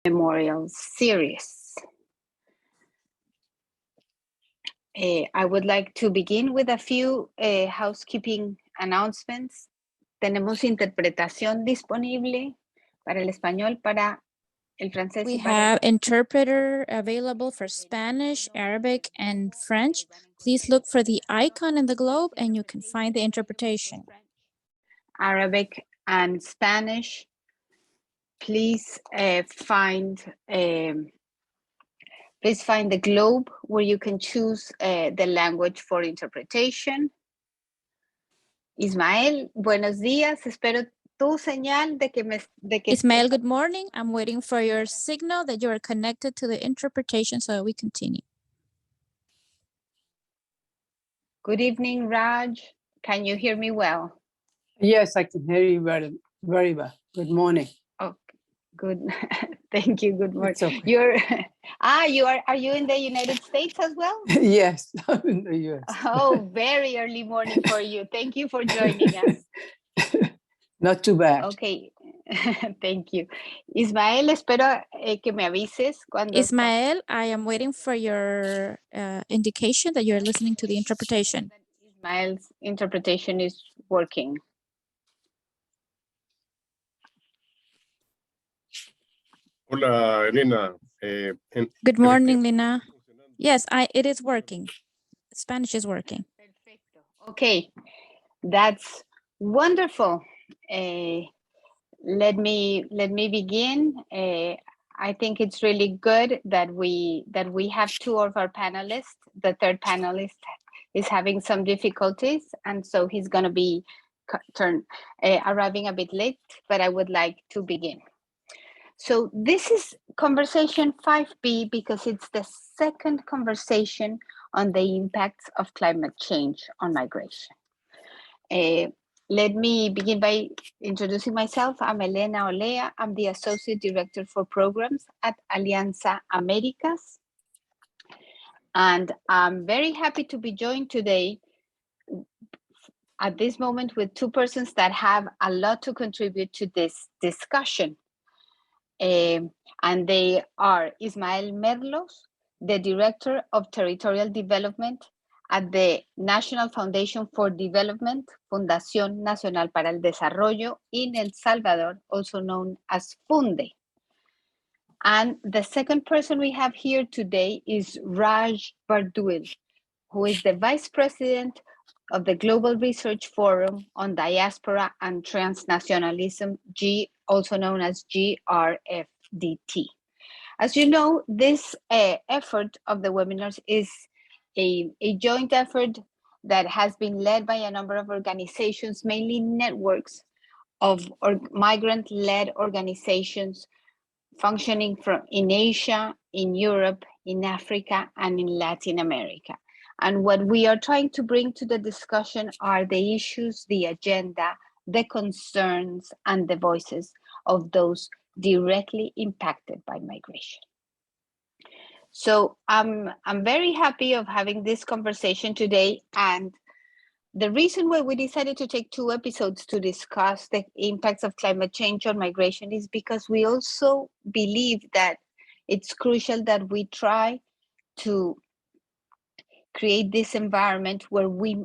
Memorial Series. I would like to begin with a few housekeeping announcements. Tenemos interpretación disponible para el español, para el francés. We have interpreter available for Spanish, Arabic, and French. Please look for the icon in the globe and you can find the interpretation. Arabic and Spanish. Please find the globe where you can choose the language for interpretation. Ismael, buenos días. Espero tu señal de que Ismael, good morning. I'm waiting for your signal that you are connected to the interpretation so that we continue. Good evening, Raj. Can you hear me well? Yes, I can hear you very well. Good morning. Oh, good. Thank you. Good morning. Okay. Are you in the United States as well? Yes, I'm in the US. Oh, very early morning for you. Thank you for joining us. Not too bad. Okay, thank you. Ismael, espero que me avises cuando... Ismael, I am waiting for your indication that you're listening to the interpretation. Ismael's interpretation is working. Hola, Elena. Good morning, Lina. Yes, it is working. Spanish is working. Perfecto. Okay, that's wonderful. Let me begin. I think it's really good that we have two of our panelists. The third panelist is having some difficulties, and so he's going to be arriving a bit late, but I would like to begin. So this is conversation 5B because it's the second conversation on the impacts of climate change on migration. Let me begin by introducing myself. I'm Elena Olea. I'm the Associate Director for Programs at Alianza Americas. And I'm very happy to be joined today at this moment with two persons that have a lot to contribute to this discussion. And they are Ismael Merlos, the Director of Territorial Development at the National Foundation for Development, Fundación Nacional para el Desarrollo in El Salvador, also known as FUNDE. And the second person we have here today is Raj Barduil, who is the Vice President of the Global Research Forum on Diaspora and Transnationalism, also known as GRFDT. As you know, this effort of the webinars is a joint effort that has been led by a number of organizations, mainly networks of migrant-led organizations functioning in Asia, in Europe, in Africa, and in Latin America. And what we are trying to bring to the discussion are the issues, the agenda, the concerns, and the voices of those directly impacted by migration. So I'm very happy of having this conversation today. And the reason why we decided to take 2 episodes to discuss the impacts of climate change on migration is because we also believe that it's crucial that we try to create this environment where we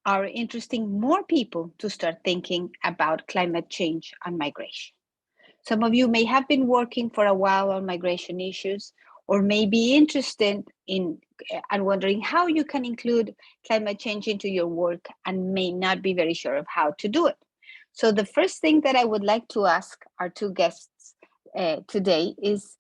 are interesting more people to start thinking about climate change and migration. Some of you may have been working for a while on migration issues, or may be interested in and wondering how you can include climate change into your work and may not be very sure of how to do it. So the first thing that I would like to ask our 2 guests today is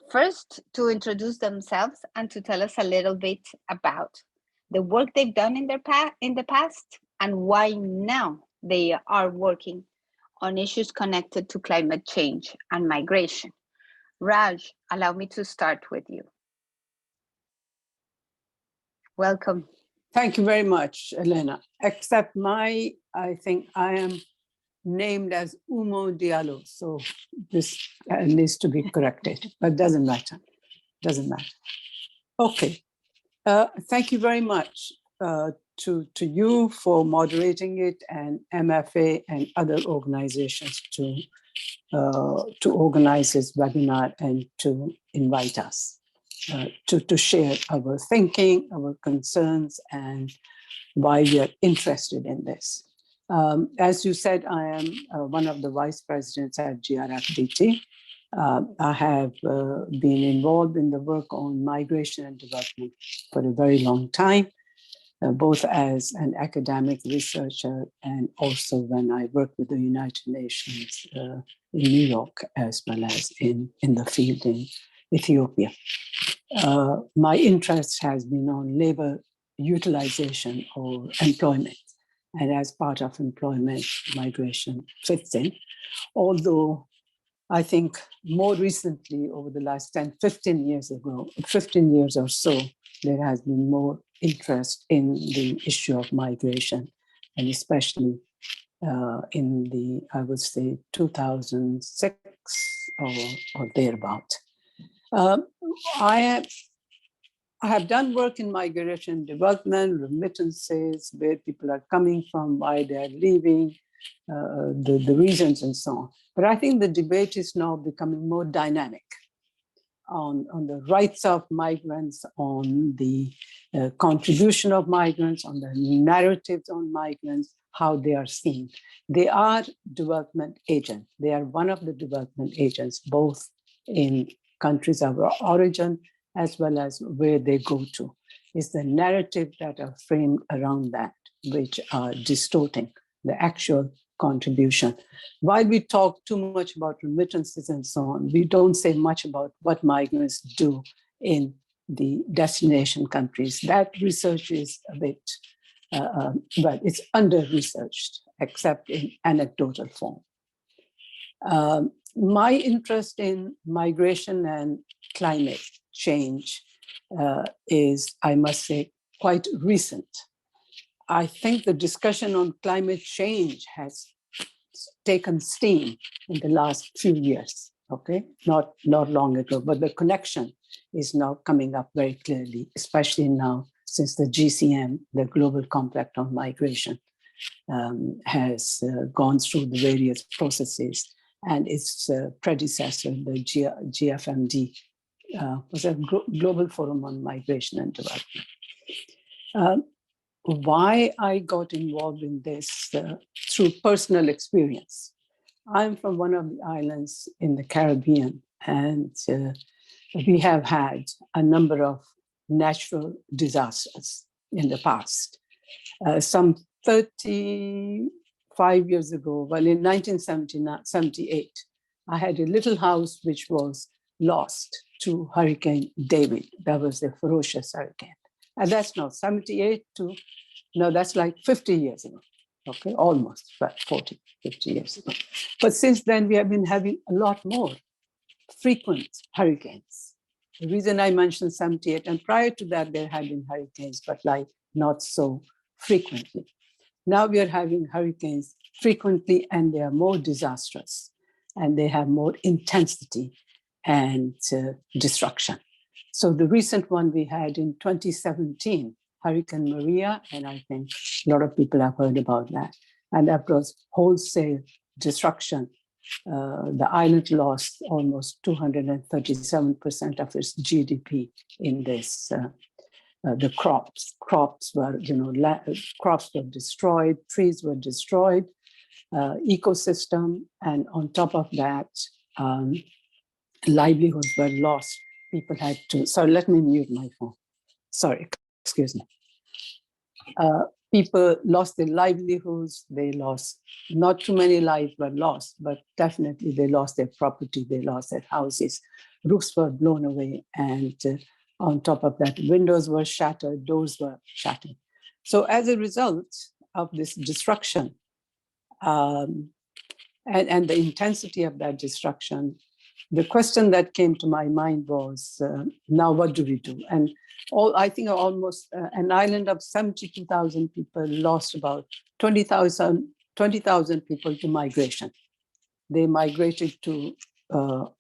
first to introduce themselves and to tell us a little bit about the work they've done in the past and why now they are working on issues connected to climate change and migration. Raj, allow me to start with you. Welcome. Thank you very much, Elena. Except I think I am named as Umo Diallo, so this needs to be corrected, but doesn't matter. Okay. Thank you very much to you for moderating it, and MFA and other organizations to to organize this webinar and to invite us to share our thinking, our concerns, and why we are interested in this. As you said, I am one of the vice presidents at GRFDT. I have been involved in the work on migration and development for a very long time, both as an academic researcher and also when I worked with the United Nations in New York, as well as in the field in Ethiopia. My interest has been on labor utilization or employment. And as part of employment, migration fits in. Although I think more recently, over the last 10, 15 years or so, there has been more interest in the issue of migration, and especially in the, I would say, 2006 or thereabout. I have done work in migration development, remittances, where people are coming from, why they're leaving, the reasons and so on. But I think the debate is now becoming more dynamic on the rights of migrants, on the contribution of migrants, on the narratives on migrants, how they are seen. They are development agents. They are one of the development agents, both in countries of origin as well as where they go to. It's the narrative that are framed around that, which are distorting the actual contribution. While we talk too much about remittances and so on, we don't say much about what migrants do in the destination countries. That research is a bit, but it's under-researched, except in anecdotal form. My interest in migration and climate change is, I must say, quite recent. I think the discussion on climate change has taken steam in the last few years, okay? Not long ago, but the connection is now coming up very clearly, especially now since the GCM, the Global Compact on Migration, has gone through the various processes, and its predecessor, the GFMD, was a Global Forum on Migration and Development. Why I got involved in this through personal experience. I'm from one of the islands in the Caribbean, and we have had a number of natural disasters in the past. Some 35 years ago, well, in 1978, I had a little house which was lost to Hurricane David. That was a ferocious hurricane. And that's not 78 to, no, that's like 50 years ago, okay, almost, but 40, 50 years ago. But since then, we have been having a lot more frequent hurricanes. The reason I mentioned 78, and prior to that, there had been hurricanes, but like not so frequently. Now we are having hurricanes frequently, and they are more disastrous, and they have more intensity and destruction. So the recent one we had in 2017, Hurricane Maria, and I think a lot of people have heard about that. And that was wholesale destruction. The island lost almost 237% of its GDP in this. The crops were, crops were destroyed, trees were destroyed, ecosystem, and on top of that, livelihoods were lost. People had to, sorry, let me mute my phone. Sorry, excuse me. People lost their livelihoods. They lost, not too many lives were lost, but definitely they lost their property. They lost their houses. Roofs were blown away. And on top of that, windows were shattered, doors were shattered. So as a result of this destruction and the intensity of that destruction, the question that came to my mind was, now what do we do? And I think almost an island of 72,000 people lost about 20,000 people to migration. They migrated to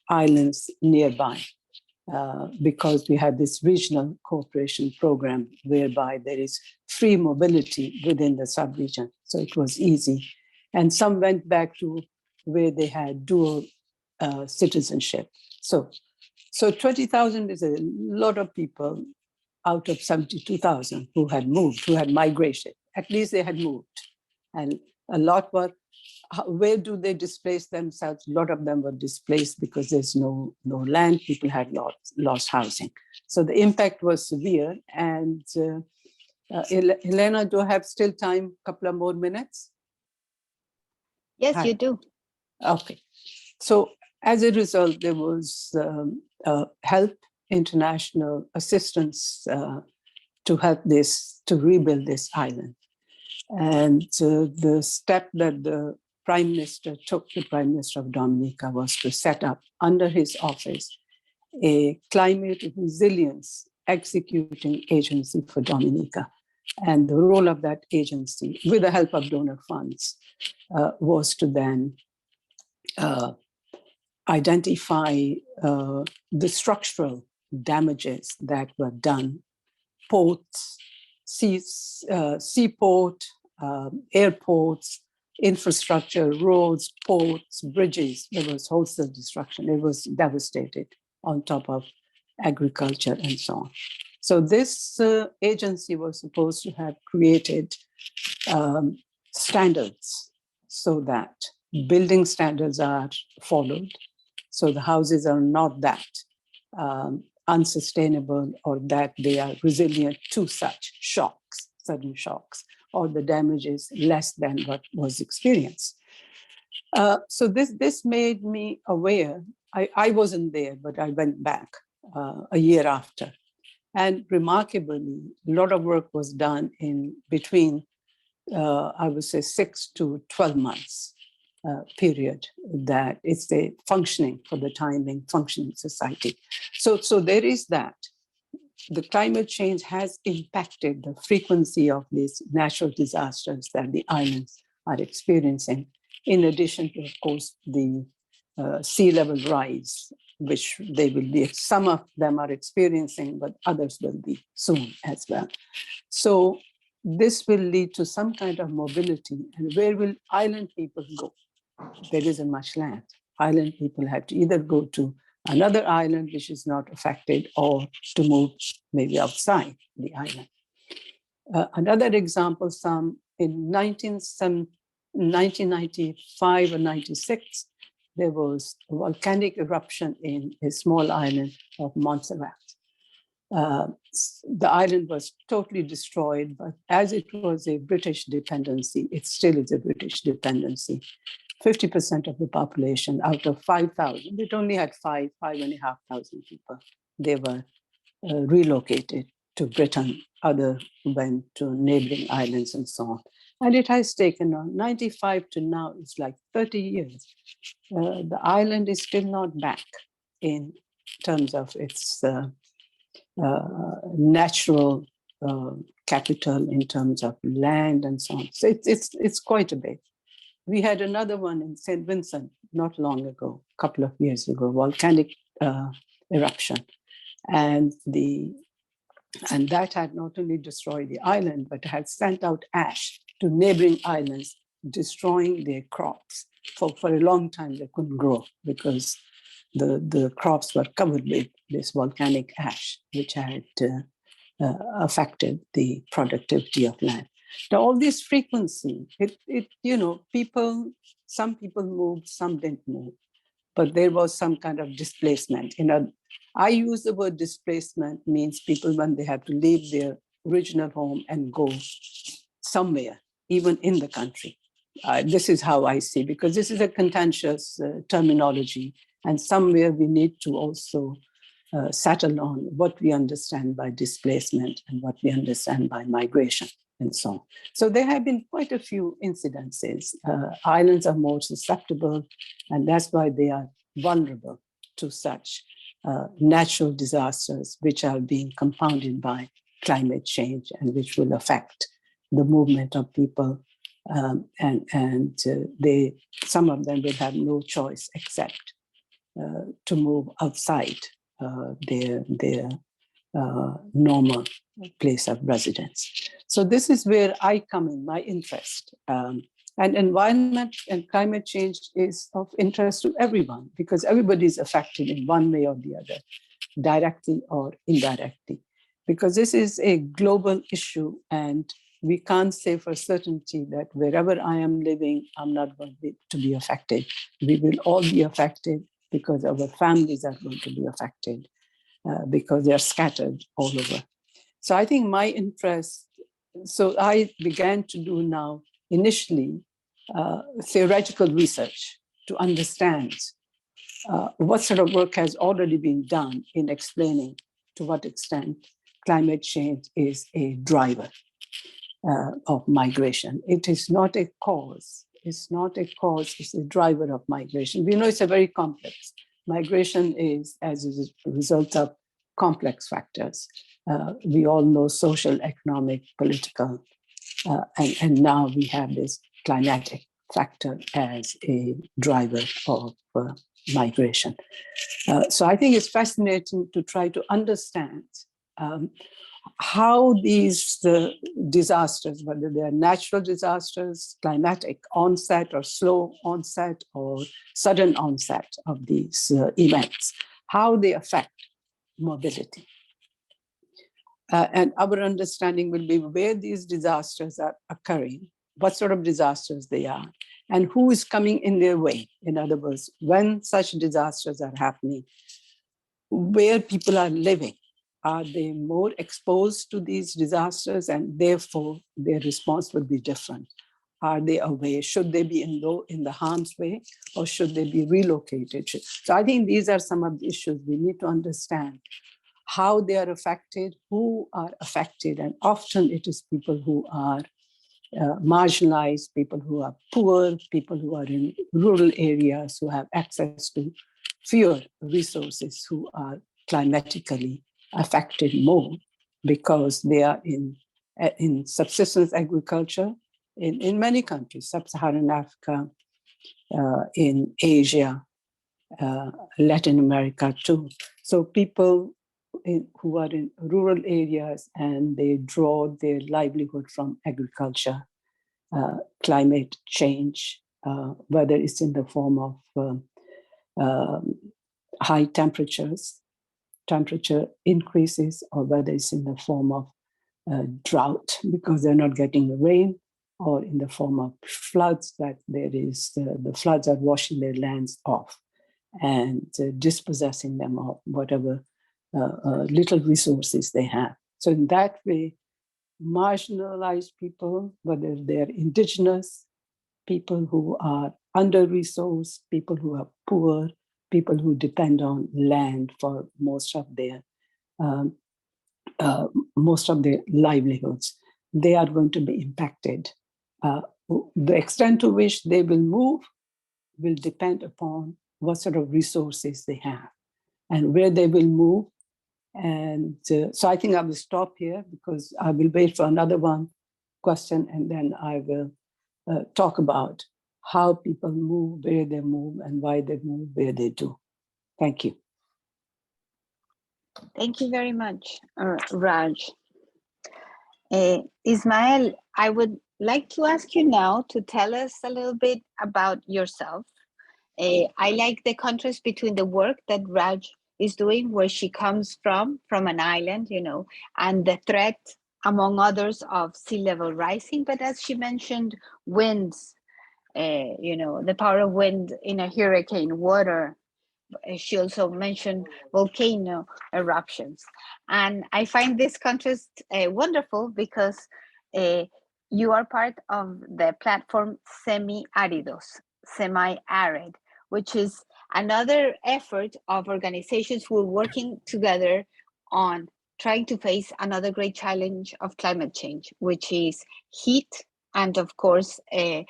islands nearby because we had this regional cooperation program whereby there is free mobility within the subregion. So it was easy. And some went back to where they had dual citizenship. So 20,000 is a lot of people out of 72,000 who had moved, who had migrated. At least they had moved. And a lot were, where do they displace themselves? A lot of them were displaced because there's no land. People had lost housing. So the impact was severe. And Elena, do I have still time? A couple of more minutes? Yes, Hi. you do. Okay. So as a result, there was help, international assistance to help to rebuild this island. And the step that the Prime Minister took, the Prime Minister of Dominica, was to set up under his office a climate resilience executing agency for Dominica. And the role of that agency, with the help of donor funds, was to then identify the structural damages that were done, ports, seaport, airports, infrastructure, roads, ports, bridges. There was wholesale destruction. It was devastated, on top of agriculture and so on. So this agency was supposed to have created standards so that building standards are followed, so the houses are not that unsustainable, or that they are resilient to such shocks, sudden shocks, or the damage is less than what was experienced. So this made me aware. I wasn't there, but I went back a year after. And remarkably, a lot of work was done in between, I would say, 6 to 12 months period, that it's a functioning, for the time being, functioning society. So there is that. The climate change has impacted the frequency of these natural disasters that the islands are experiencing, in addition to, of course, the sea level rise, which they will be, some of them are experiencing, but others will be soon as well. So this will lead to some kind of mobility. And where will island people go? There isn't much land. Island people have to either go to another island which is not affected, or to move maybe outside the island. Another example, in 1995 or 96, there was a volcanic eruption in a small island of Montserrat. The island was totally destroyed, but as it was a British dependency, it still is a British dependency. 50% of the population out of 5,000, it only had 5,500 people. They were relocated to Britain, other went to neighboring islands and so on. And it has taken on 95 to now, it's like 30 years. The island is still not back in terms of its natural capital, in terms of land and so on. So it's quite a bit. We had another one in St. Vincent not long ago, a couple of years ago, volcanic eruption. And that had not only destroyed the island, but had sent out ash to neighboring islands, destroying their crops. For a long time, they couldn't grow because the crops were covered with this volcanic ash, which had affected the productivity of land. Now, all this frequency, some people moved, some didn't move, but there was some kind of displacement. I use the word displacement, means people when they have to leave their original home and go somewhere, even in the country. This is how I see, because this is a contentious terminology, and somewhere we need to also settle on what we understand by displacement and what we understand by migration and so on. So there have been quite a few incidences. Islands are more susceptible, and that's why they are vulnerable to such natural disasters, which are being compounded by climate change and which will affect the movement of people. Some of them will have no choice except to move outside their normal place of residence. So this is where I come in, my interest. And environment and climate change is of interest to everyone because everybody is affected in one way or the other, directly or indirectly, because this is a global issue and we can't say for certainty that wherever I am living, I'm not going to be affected. We will all be affected because our families are going to be affected because they're scattered all over. So I think my interest, so I began to do now initially theoretical research to understand what sort of work has already been done in explaining to what extent climate change is a driver of migration. It is not a cause. It's not a cause, it's a driver of migration. We know it's a very complex. Migration is as a result of complex factors. We all know social, economic, political, and now we have this climatic factor as a driver of migration. So I think it's fascinating to try to understand how these disasters, whether they are natural disasters, climatic onset or slow onset or sudden onset of these events, how they affect mobility. And our understanding will be where these disasters are occurring, what sort of disasters they are, and who is coming in their way. In other words, when such disasters are happening, where people are living, are they more exposed to these disasters and therefore their response will be different? Are they away? Should they be in the harm's way or should they be relocated? So I think these are some of the issues we need to understand. How they are affected, who are affected, and often it is people who are marginalized, people who are poor, people who are in rural areas, who have access to fewer resources, who are climatically affected more because they are in subsistence agriculture in many countries, sub-Saharan Africa, in Asia, Latin America too. So people who are in rural areas and they draw their livelihood from agriculture, climate change, whether it's in the form of high temperatures, temperature increases, or whether it's in the form of drought because they're not getting the rain, or in the form of floods, that there is the floods are washing their lands off and dispossessing them of whatever little resources they have. So in that way, marginalized people, whether they're indigenous, people who are under-resourced, people who are poor, people who depend on land for most of their livelihoods, they are going to be impacted. The extent to which they will move will depend upon what sort of resources they have and where they will move. And so I think I will stop here because I will wait for another question and then I will talk about how people move, where they move, and why they move, where they do. Thank you. Thank you very much, Raj. Ismael, I would like to ask you now to tell us a little bit about yourself. I like the contrast between the work that Raj is doing, where she comes from an island, you know, and the threat, among others, of sea level rising. But as she mentioned, winds, you know, the power of wind in a hurricane, water. She also mentioned volcano eruptions. And I find this contrast wonderful because you are part of the platform Semi-Áridos, semi-arid, which is another effort of organizations who are working together on trying to face another great challenge of climate change, which is heat and, of course, the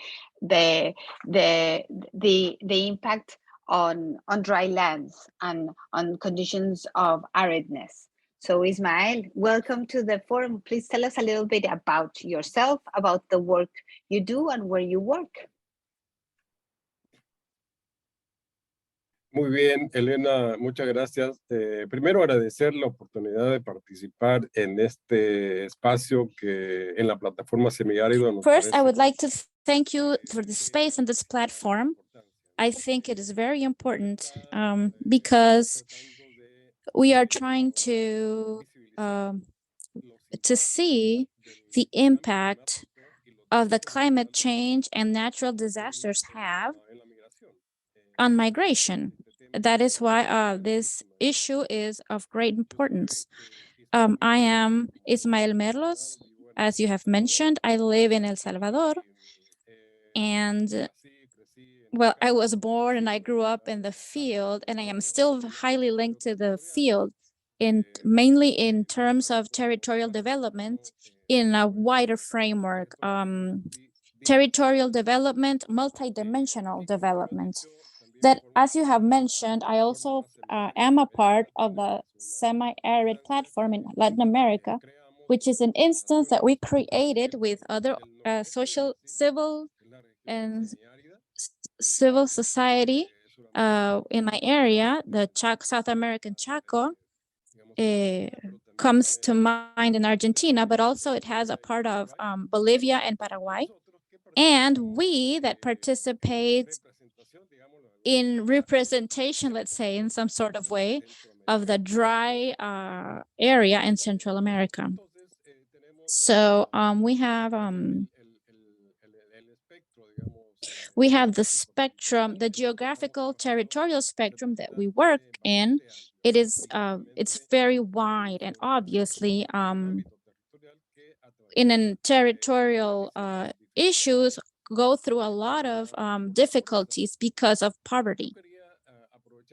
impact on dry lands and on conditions of aridness. So Ismael, welcome to the forum. Please tell us a little bit about yourself, about the work you do and where you work. Muy bien, Elena, muchas gracias. Primero agradecer la oportunidad de participar en este espacio que en la plataforma Semiárido. First, I would like to thank you for the space and this platform. I think it is very important because we are trying to see the impact of the climate change and natural disasters have on migration. That is why this issue is of great importance. I am Ismael Merlos, as you have mentioned. I live in El Salvador, and well, I was born and I grew up in the field, and I am still highly linked to the field, mainly in terms of territorial development in a wider framework. Territorial development, multidimensional development. That, as you have mentioned, I also am a part of the semi-arid platform in Latin America, which is an instance that we created with other civil and civil society in my area. The South American Chaco comes to mind in Argentina, but also it has a part of Bolivia and Paraguay. And we that participate in representation, let's say, in some sort of way, of the dry area in Central America. So we have the spectrum, the geographical territorial spectrum that we work in. It is it's very wide, and obviously in a territorial issues go through a lot of difficulties because of poverty.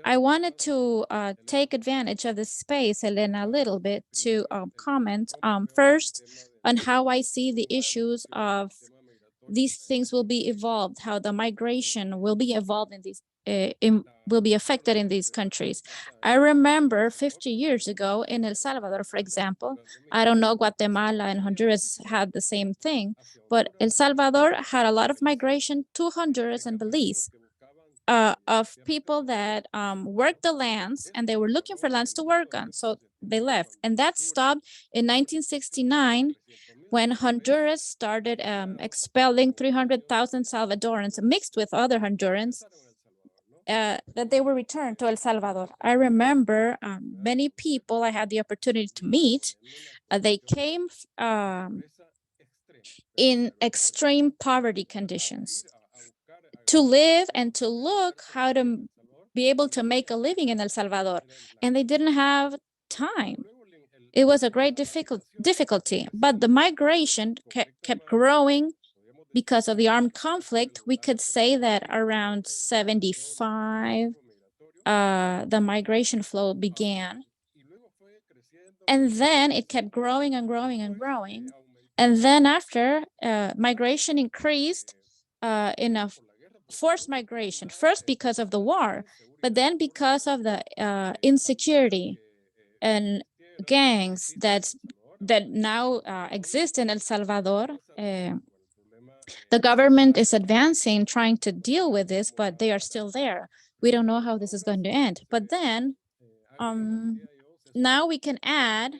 I wanted to take advantage of this space, Elena, a little bit to comment first on how I see the issues of these things will be evolved, how the migration will be evolved in these, will be affected in these countries. I remember 50 years ago in El Salvador, for example, I don't know, Guatemala and Honduras had the same thing, but El Salvador had a lot of migration to Honduras and Belize. Of people that worked the lands, and they were looking for lands to work on, so they left. And that stopped in 1969 when Honduras started expelling 300,000 Salvadorans mixed with other Hondurans, that they were returned to El Salvador. I remember many people I had the opportunity to meet, they came in extreme poverty conditions to live and to look how to be able to make a living in El Salvador. And they didn't have time. It was a great difficulty, but the migration kept growing because of the armed conflict. We could say that around 75, the migration flow began. And then it kept growing and growing and growing. And then after, migration increased in a forced migration, first because of the war, but then because of the insecurity and gangs that now exist in El Salvador. The government is advancing, trying to deal with this, but they are still there. We don't know how this is going to end. But then now we can add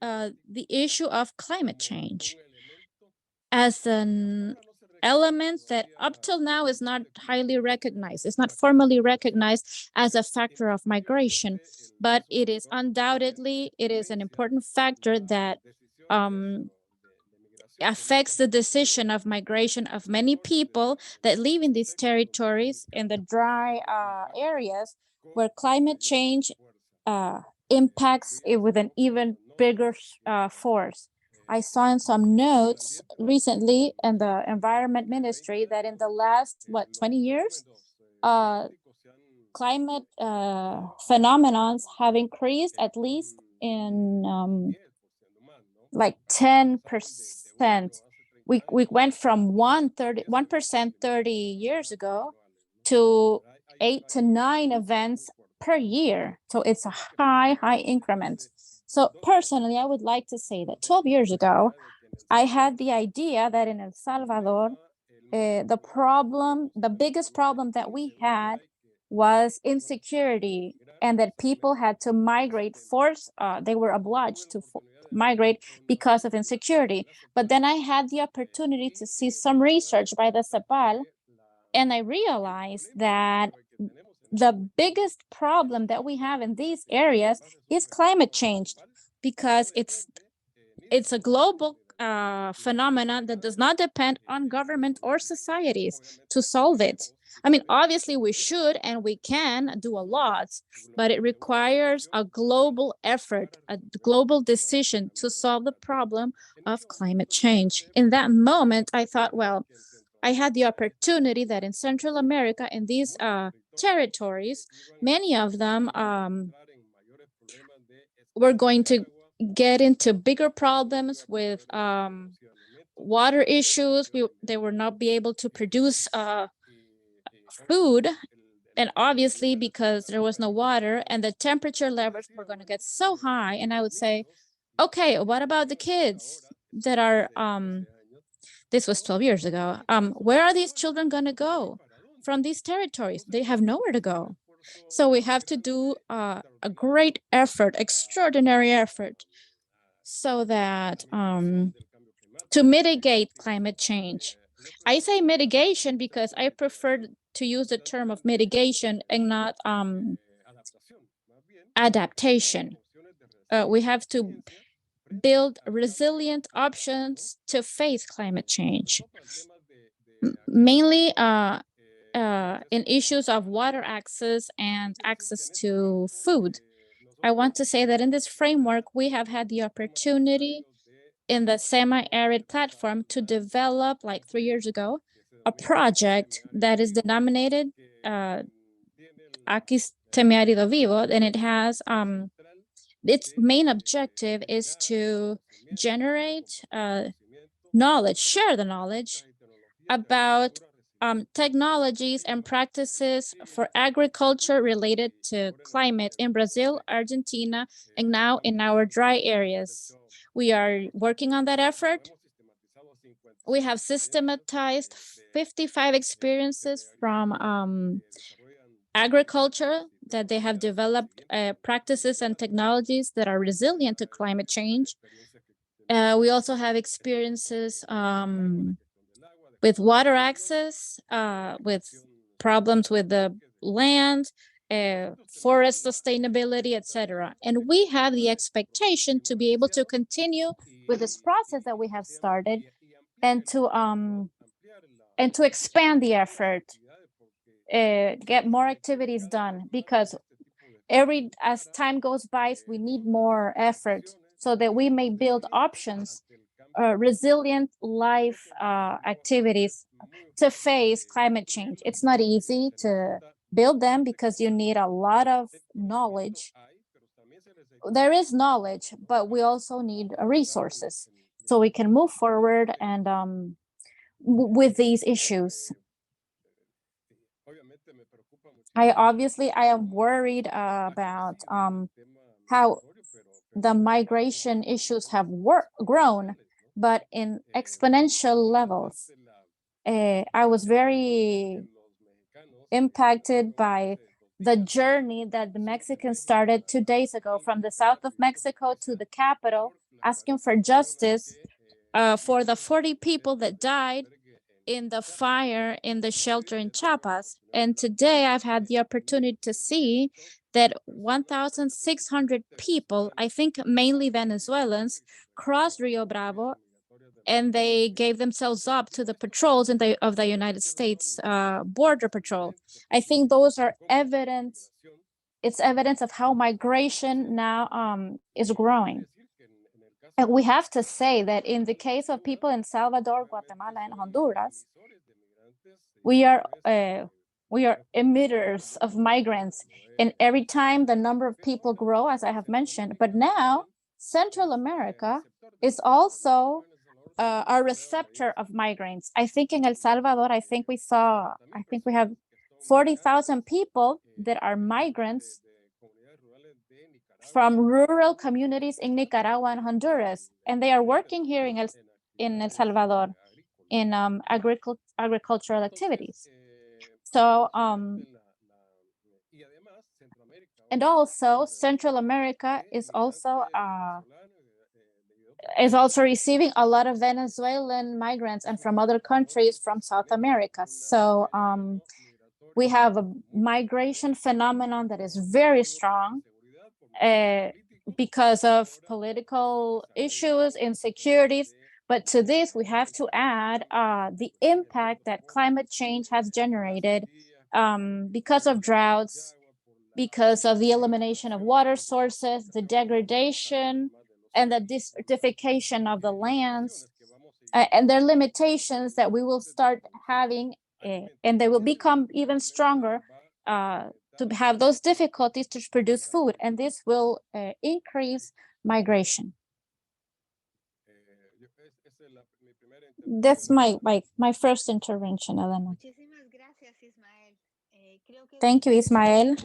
the issue of climate change as an element that up till now is not highly recognized. It's not formally recognized as a factor of migration, but it is undoubtedly, it is an important factor that affects the decision of migration of many people that live in these territories in the dry areas where climate change impacts it with an even bigger force. I saw in some notes recently in the Environment Ministry that in the last, 20 years, climate phenomenons have increased at least in like 10%. We went from 1% 30 years ago to 8 to 9 events per year. So it's a high increment. So personally, I would like to say that 12 years ago, I had the idea that in El Salvador, the biggest problem that we had was insecurity, and that people had to migrate they were obliged to migrate because of insecurity. But then I had the opportunity to see some research by the CEPAL, and I realized that the biggest problem that we have in these areas is climate change, because it's a global phenomenon that does not depend on government or societies to solve it. I mean, obviously we should and we can do a lot, but it requires a global effort, a global decision to solve the problem of climate change. In that moment, I thought, well, I had the opportunity that in Central America, in these territories, many of them were going to get into bigger problems with water issues. They will not be able to produce food. And obviously, because there was no water and the temperature levels were going to get so high. And I would say, okay, what about the kids that are, this was 12 years ago. Where are these children going to go from these territories? They have nowhere to go. So we have to do a great effort, extraordinary effort, so that to mitigate climate change. I say mitigation because I prefer to use the term of mitigation and not adaptation. We have to build resilient options to face climate change, mainly in issues of water access and access to food. I want to say that in this framework, we have had the opportunity in the semi-arid platform to develop, like 3 years ago, a project that is denominated Aquí Semiárido Vivo, and it has its main objective is to generate knowledge, share the knowledge about technologies and practices for agriculture related to climate in Brazil, Argentina, and now in our dry areas. We are working on that effort. We have systematized 55 experiences from agriculture that they have developed practices and technologies that are resilient to climate change. We also have experiences with water access, with problems with the land, forest sustainability, etc. And we have the expectation to be able to continue with this process that we have started, and to expand the effort, get more activities done, because as time goes by, we need more effort so that we may build options, resilient life activities to face climate change. It's not easy to build them because you need a lot of knowledge. There is knowledge, but we also need resources so we can move forward and with these issues. I am worried about how the migration issues have grown, but in exponential levels. I was very impacted by the journey that the Mexicans started 2 days ago from the south of Mexico to the capital, asking for justice for the 40 people that died in the fire in the shelter in Chiapas. And today I've had the opportunity to see that 1,600 people, I think mainly Venezuelans, crossed Rio Bravo, and they gave themselves up to the patrols of the United States Border Patrol. I think those are evidence. It's evidence of how migration now is growing. And we have to say that in the case of people in Salvador, Guatemala, and Honduras, we are emitters of migrants. And every time the number of people grow, as I have mentioned, but now Central America is also a receptor of migrants. I think in El Salvador, I think we have 40,000 people that are migrants from rural communities in Nicaragua and Honduras, and they are working here in El Salvador in agricultural activities. So, and also Central America is also is also receiving a lot of Venezuelan migrants and from other countries from South America. So we have a migration phenomenon that is very strong because of political issues, insecurities. But to this, we have to add the impact that climate change has generated because of droughts, because of the elimination of water sources, the degradation, and the desertification of the lands, and their limitations that we will start having, and they will become even stronger to have those difficulties to produce food, and this will increase migration. That's my first intervention, Elena. Thank you, Ismael.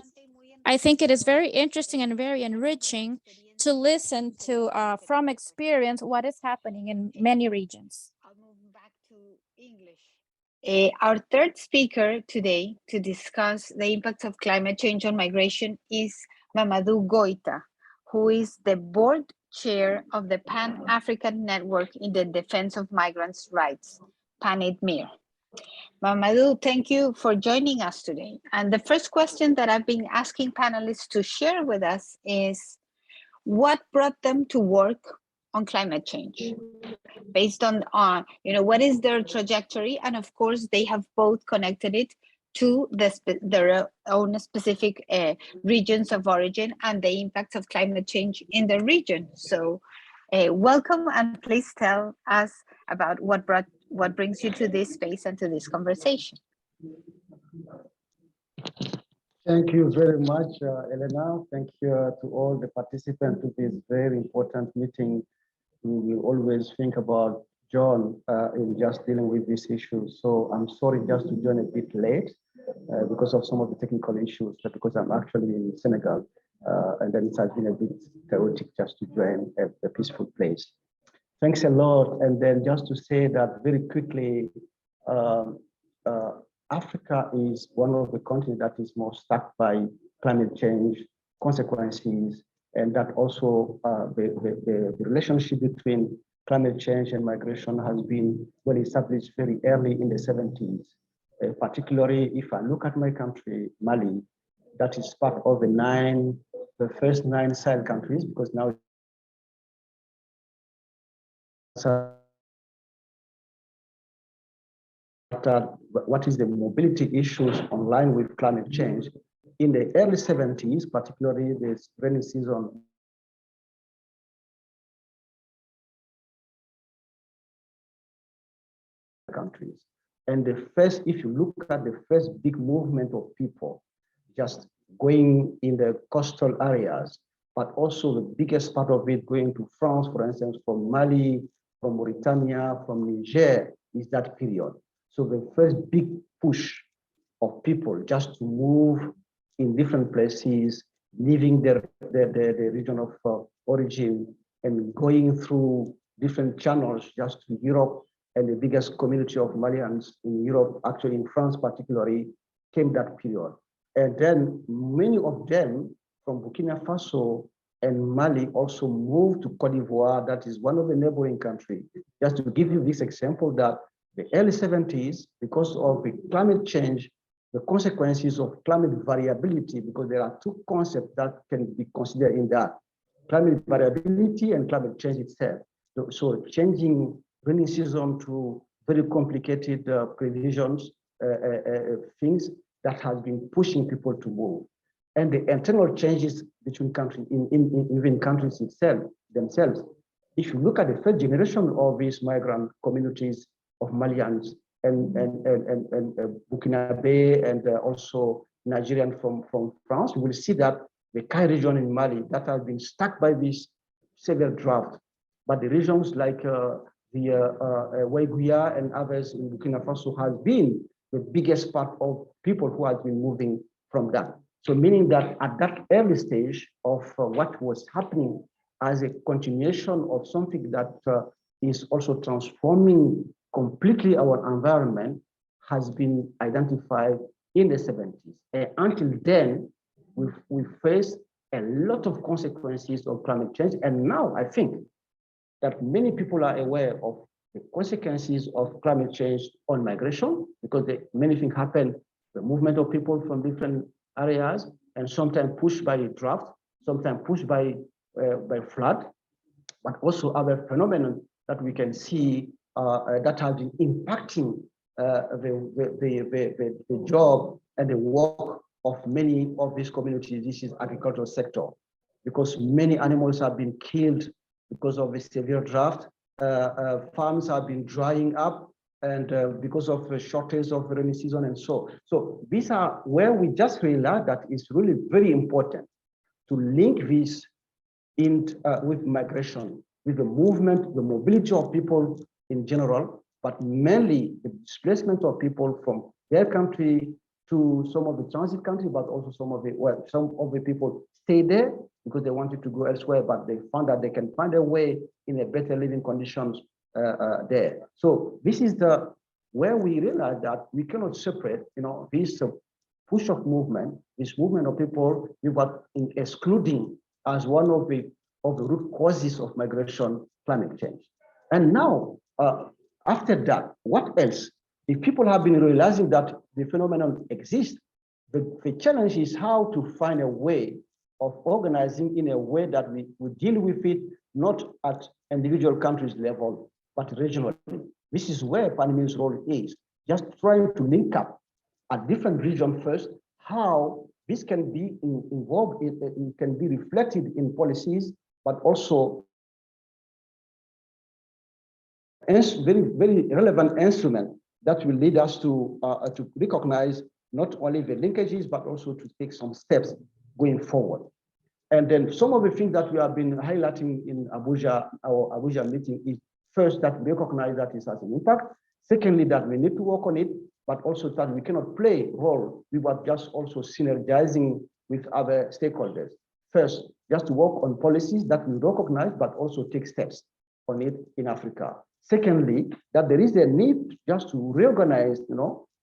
I think it is very interesting and very enriching to listen to from experience what is happening in many regions. I'll move back to English. Our third speaker today to discuss the impacts of climate change on migration is Mamadou Goita, who is the board chair of the Pan-African Network in the Defense of Migrants' Rights, PANIDMIR. Mamadou, thank you for joining us today. And the first question that I've been asking panelists to share with us is, what brought them to work on climate change? Based on what is their trajectory? And of course, they have both connected it to their own specific regions of origin and the impacts of climate change in the region. So welcome, and please tell us about what brings you to this space and to this conversation. Thank you very much, Elena. Thank you to all the participants to this very important meeting. We always think about John in just dealing with this issue. So I'm sorry just to join a bit late because of some of the technical issues, but because I'm actually in Senegal, and then it has been a bit chaotic just to join a peaceful place. Thanks a lot. And then just to say that very quickly, Africa is one of the continents that is most struck by climate change consequences, and that also the relationship between climate change and migration has been well established very early in the 70s. Particularly if I look at my country, Mali, that is part of the first 9 Sahel countries, because now what is the mobility issues online with climate change. In the early 70s, particularly the rainy season, countries. And if you look at the first big movement of people just going in the coastal areas, but also the biggest part of it going to France, for instance, from Mali, from Mauritania, from Niger, is that period. So the first big push of people just to move in different places, leaving the region of origin and going through different channels just to Europe. And the biggest community of Malians in Europe, actually in France particularly, came that period. And then many of them from Burkina Faso and Mali also moved to Cote d'Ivoire, that is one of the neighboring countries. Just to give you this example that the early 70s, because of the climate change, the consequences of climate variability, because there are 2 concepts that can be considered in that, climate variability and climate change itself. So changing rainy season to very complicated provisions, things that has been pushing people to move. And the internal changes between countries, even countries themselves. If you look at the first generation of these migrant communities of Malians and Burkinabe and also Nigerian from France, you will see that the Kai region in Mali that has been stuck by this severe drought. But the regions like the Waiguya and others in Burkina Faso has been the biggest part of people who has been moving from that. So meaning that at that early stage of what was happening as a continuation of something that is also transforming completely our environment has been identified in the 70s. Until then, we faced a lot of consequences of climate change. And now I think that many people are aware of the consequences of climate change on migration, because many things happen, the movement of people from different areas, and sometimes pushed by drought, sometimes pushed by flood, but also other phenomena that we can see that have been impacting the job and the work of many of these communities. This is agricultural sector, because many animals have been killed because of the severe drought. Farms have been drying up, and because of the shortage of rainy season and so. So these are where we just realized that it's really very important to link this in with migration, with the movement, the mobility of people in general, but mainly the displacement of people from their country to some of the transit countries, but also some of the people stay there because they wanted to go elsewhere, but they found that they can find a way in a better living conditions there. So this is where we realize that we cannot separate, this push of movement, this movement of people, but in excluding as one of the root causes of migration, climate change. And now, after that, what else? If people have been realizing that the phenomenon exists, the challenge is how to find a way of organizing in a way that we deal with it, not at individual countries level, but regionally. This is where Panama's role is, just trying to link up a different region first, how this can be involved, it can be reflected in policies, but also very, very relevant instrument that will lead us to recognize not only the linkages, but also to take some steps going forward. And then some of the things that we have been highlighting in Abuja, our Abuja meeting, is first that we recognize that it has an impact. Secondly, that we need to work on it, but also that we cannot play a role. We were just also synergizing with other stakeholders. First, just to work on policies that we recognize, but also take steps on it in Africa. Secondly, that there is a need just to reorganize,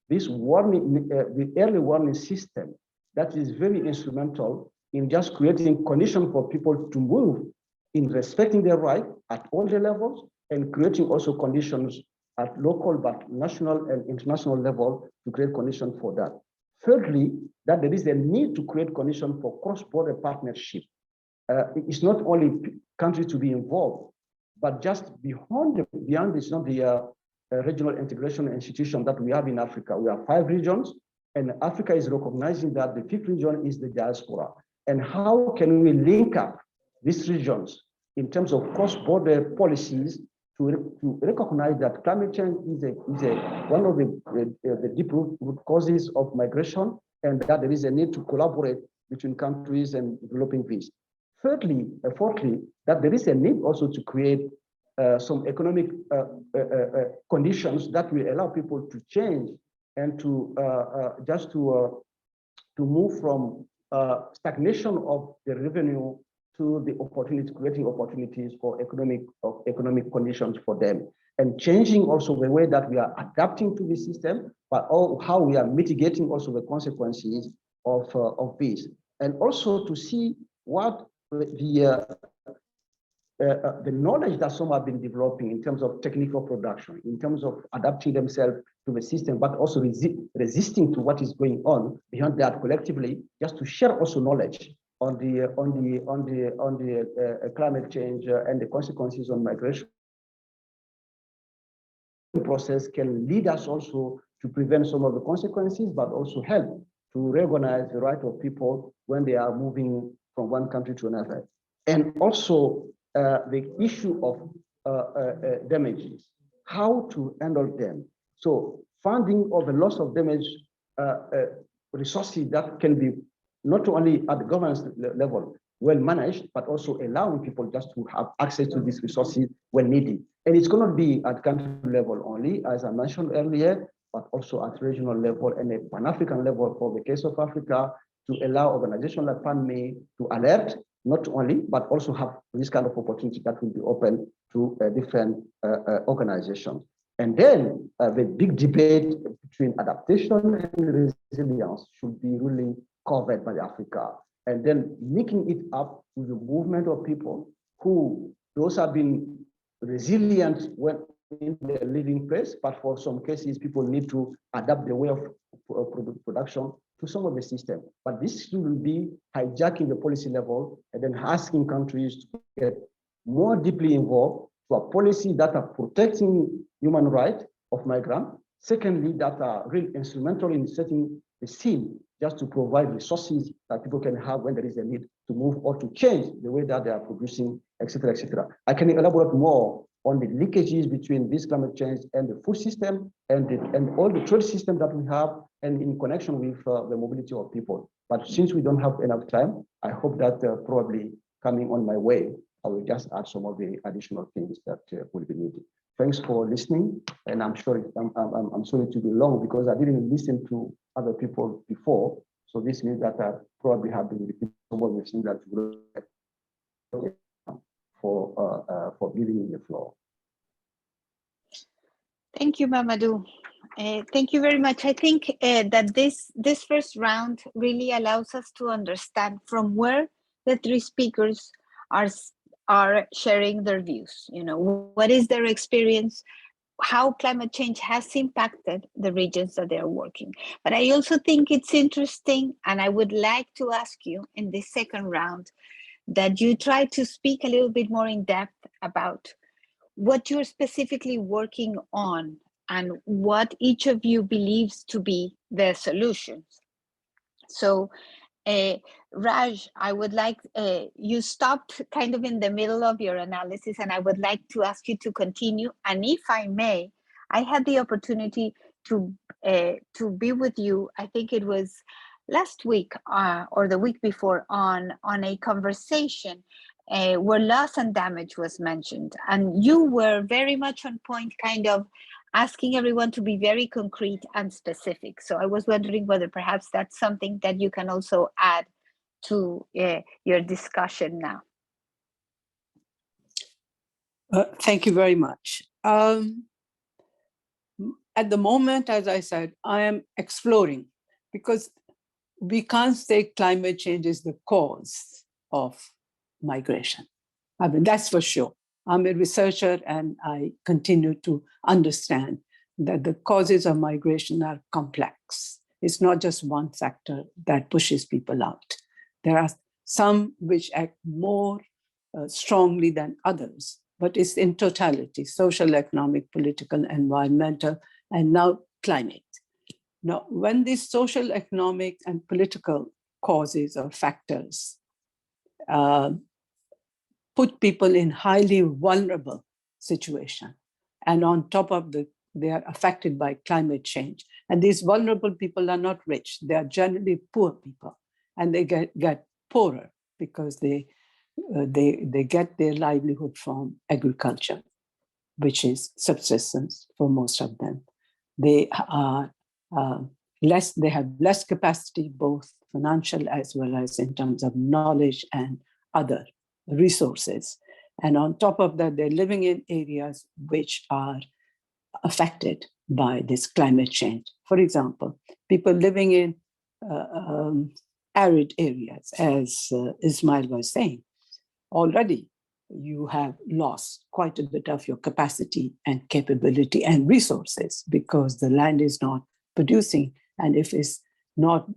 this warning, the early warning system that is very instrumental in just creating conditions for people to move in respecting their right at all the levels, and creating also conditions at local, but national and international level to create conditions for that. Thirdly, that there is a need to create conditions for cross-border partnership. It's not only countries to be involved, but just beyond this, not the regional integration institution that we have in Africa. We have 5 regions, and Africa is recognizing that the 5th region is the diaspora. And how can we link up these regions in terms of cross-border policies to recognize that climate change is one of the deep root causes of migration, and that there is a need to collaborate between countries and developing this. Fourthly, that there is a need also to create some economic conditions that will allow people to change and to move from stagnation of the revenue to the opportunity, creating opportunities for economic conditions for them, and changing also the way that we are adapting to the system, but how we are mitigating also the consequences of this, and also to see what the knowledge that some have been developing in terms of technical production, in terms of adapting themselves to the system, but also resisting to what is going on beyond that collectively, just to share also knowledge on the climate change and the consequences on migration process can lead us also to prevent some of the consequences, but also help to recognize the right of people when they are moving from one country to another. And also the issue of damages, how to handle them. So funding of the loss of damage resources that can be not only at the governance level well managed, but also allowing people just to have access to these resources when needed. And it's going to be at country level only, as I mentioned earlier, but also at regional level and a Pan-African level for the case of Africa, to allow organizations like PANME to alert, not only, but also have this kind of opportunity that will be open to different organizations. And then the big debate between adaptation and resilience should be really covered by Africa. And then linking it up with the movement of people who, those have been resilient when in the living place, but for some cases, people need to adapt the way of production to some of the system. But this will be hijacking the policy level and then asking countries to get more deeply involved to a policy that are protecting human rights of migrants. Secondly, that are really instrumental in setting the scene just to provide resources that people can have when there is a need to move or to change the way that they are producing, et cetera, et cetera. I can elaborate more on the leakages between this climate change and the food system and all the trade system that we have and in connection with the mobility of people. But since we don't have enough time, I hope that probably coming on my way, I will just add some of the additional things that will be needed. Thanks for listening, and I'm sorry to be long because I didn't listen to other people before. So this means that I probably have been repeating some of the things that for giving me the floor. Thank you, Mamadou. Thank you very much. I think that this first round really allows us to understand from where the three speakers are sharing their views. You know, what is their experience, how climate change has impacted the regions that they are working. But I also think it's interesting, and I would like to ask you in this second round that you try to speak a little bit more in depth about what you're specifically working on and what each of you believes to be the solutions. So Raj, I would like, you stopped kind of in the middle of your analysis, and I would like to ask you to continue. And if I may, I had the opportunity to be with you, I think it was last week or the week before, on a conversation where loss and damage was mentioned. And you were very much on point, kind of asking everyone to be very concrete and specific. So I was wondering whether perhaps that's something that you can also add to your discussion now. Thank you very much. At the moment, as I said, I am exploring because we can't say climate change is the cause of migration. I mean, that's for sure. I'm a researcher and I continue to understand that the causes of migration are complex. It's not just one factor that pushes people out. There are some which act more strongly than others, but it's in totality, social, economic, political, environmental, and now climate. Now, when these social, economic, and political causes or factors put people in highly vulnerable situation, and on top of they are affected by climate change. And these vulnerable people are not rich. They are generally poor people, and they get poorer because they get their livelihood from agriculture, which is subsistence for most of them. They are they have less capacity, both financial as well as in terms of knowledge and other resources. And on top of that, they're living in areas which are affected by this climate change. For example, people living in arid areas, as Ismail was saying, already you have lost quite a bit of your capacity and capability and resources because the land is not producing. And if it's not,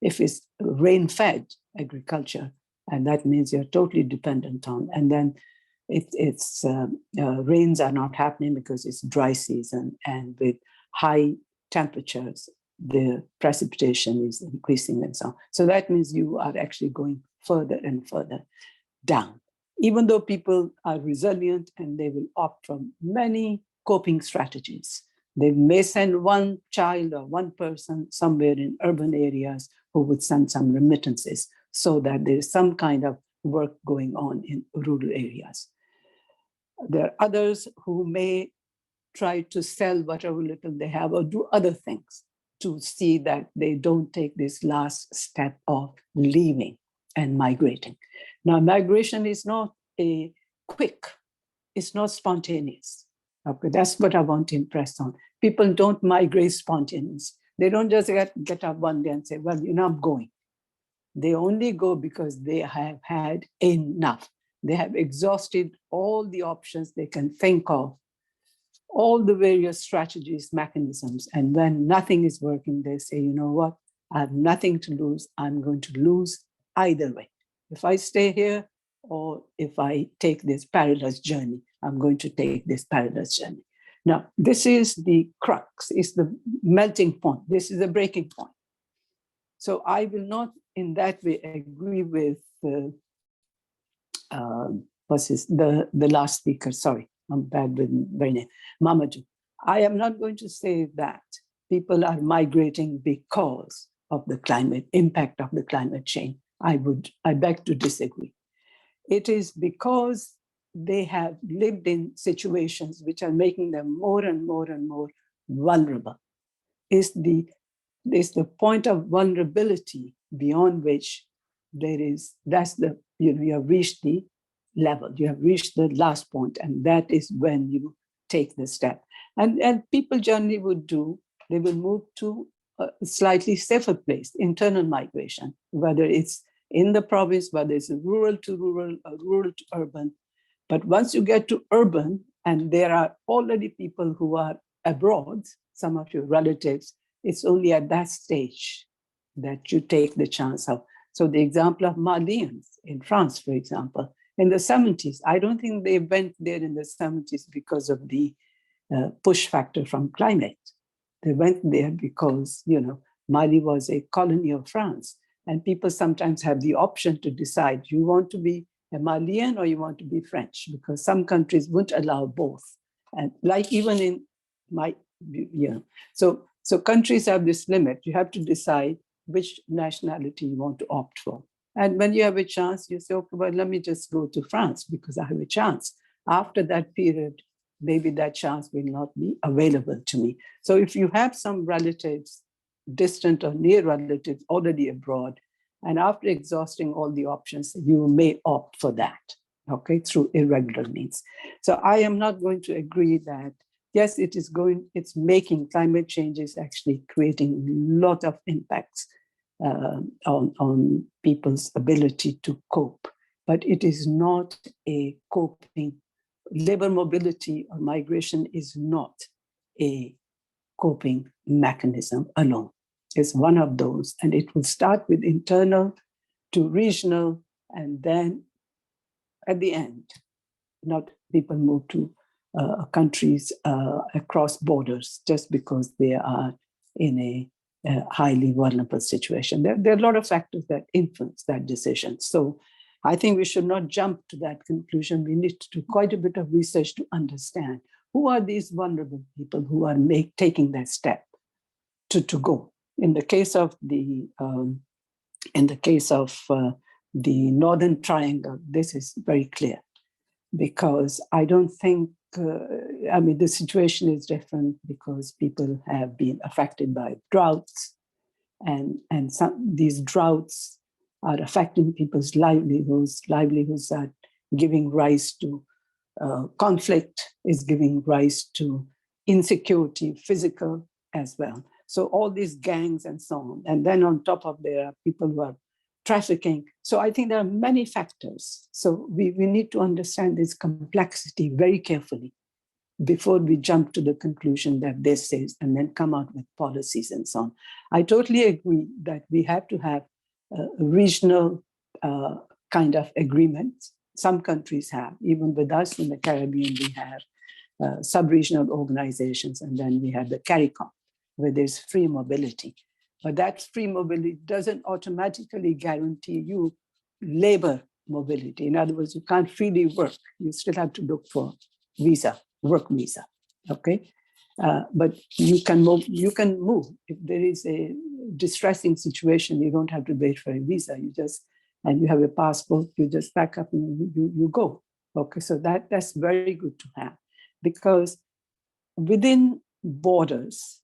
if it's rain-fed agriculture, and that means you're totally dependent on, and then rains are not happening because it's dry season, and with high temperatures, the precipitation is increasing and so on. So that means you are actually going further and further down. Even though people are resilient and they will opt for many coping strategies. They may send one child or one person somewhere in urban areas who would send some remittances so that there is some kind of work going on in rural areas. There are others who may try to sell whatever little they have or do other things to see that they don't take this last step of leaving and migrating. Now, migration is not a quick, it's not spontaneous. Okay, that's what I want to impress on. People don't migrate spontaneous. They don't just get up one day and say, well, I'm going. They only go because they have had enough. They have exhausted all the options they can think of, all the various strategies, mechanisms. And when nothing is working, they say, you know what? I have nothing to lose. I'm going to lose either way. If I stay here or if I take this perilous journey, I'm going to take this perilous journey. Now, this is the crux, it's the melting point. This is the breaking point. So I will not in that way agree with the last speaker. Sorry, I'm bad with very name, Mamadou. I am not going to say that people are migrating because of the climate impact of the climate change. I beg to disagree. It is because they have lived in situations which are making them more and more and more vulnerable. Is the point of vulnerability beyond which you have reached the level, you have reached the last point, and that is when you take the step. And people generally they will move to a slightly safer place, internal migration, whether it's in the province, whether it's rural to rural, rural to urban. But once you get to urban, and there are already people who are abroad, some of your relatives, it's only at that stage that you take the chance of. So the example of Malians in France, for example, in the 70s, I don't think they went there in the 70s because of the push factor from climate. They went there because, Mali was a colony of France. And people sometimes have the option to decide, you want to be a Malian or you want to be French, because some countries wouldn't allow both. And like even in so countries have this limit. You have to decide which nationality you want to opt for. And when you have a chance, you say, okay, well, let me just go to France because I have a chance. After that period, maybe that chance will not be available to me. So if you have some relatives, distant or near relatives already abroad, and after exhausting all the options, you may opt for that, okay, through irregular means. So I am not going to agree that, yes, it's making climate change is actually creating a lot of impacts on people's ability to cope, but it is not a coping. Labor mobility or migration is not a coping mechanism alone. It's one of those, and it will start with internal to regional, and then at the end, not people move to countries across borders just because they are in a highly vulnerable situation. There are a lot of factors that influence that decision. So I think we should not jump to that conclusion. We need to do quite a bit of research to understand who are these vulnerable people who are taking that step to go. In the case of the Northern Triangle, this is very clear, because I don't think, the situation is different because people have been affected by droughts, and these droughts are affecting people's livelihoods. Livelihoods are giving rise to conflict, is giving rise to insecurity, physical as well. So all these gangs and so on. And then on top of there are people who are trafficking. So I think there are many factors. So we need to understand this complexity very carefully before we jump to the conclusion that this is, and then come out with policies and so on. I totally agree that we have to have a regional kind of agreements. Some countries have, even with us in the Caribbean, we have sub-regional organizations, and then we have the CARICOM, where there's free mobility. But that free mobility doesn't automatically guarantee you labor mobility. In other words, you can't freely work. You still have to look for visa, work visa, okay? But you can move. If there is a distressing situation, you don't have to wait for a visa. And you have a passport, you just pack up and you go. Okay, so that's very good to have, because within borders,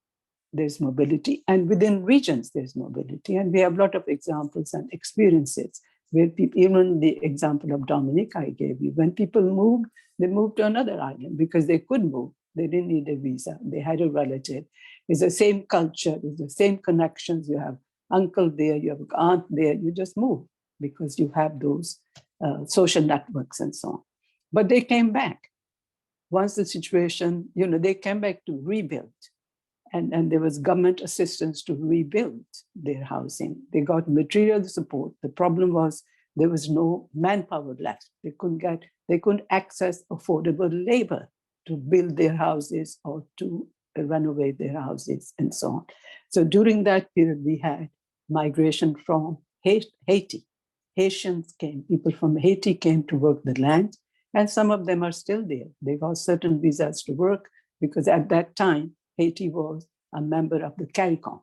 there's mobility, and within regions, there's mobility. And we have a lot of examples and experiences where people, even the example of Dominic I gave you, when people moved, they moved to another island because they could move. They didn't need a visa. They had a relative. It's the same culture, it's the same connections. You have uncle there, you have aunt there, you just move because you have those social networks and so on. But they came back. Once the situation, they came back to rebuild. And there was government assistance to rebuild their housing. They got material support. The problem was there was no manpower left. They couldn't access affordable labor to build their houses or to renovate their houses and so on. So during that period, we had migration from Haiti. Haitians came, people from Haiti came to work the land, and some of them are still there. They got certain visas to work because at that time, Haiti was a member of the CARICOM.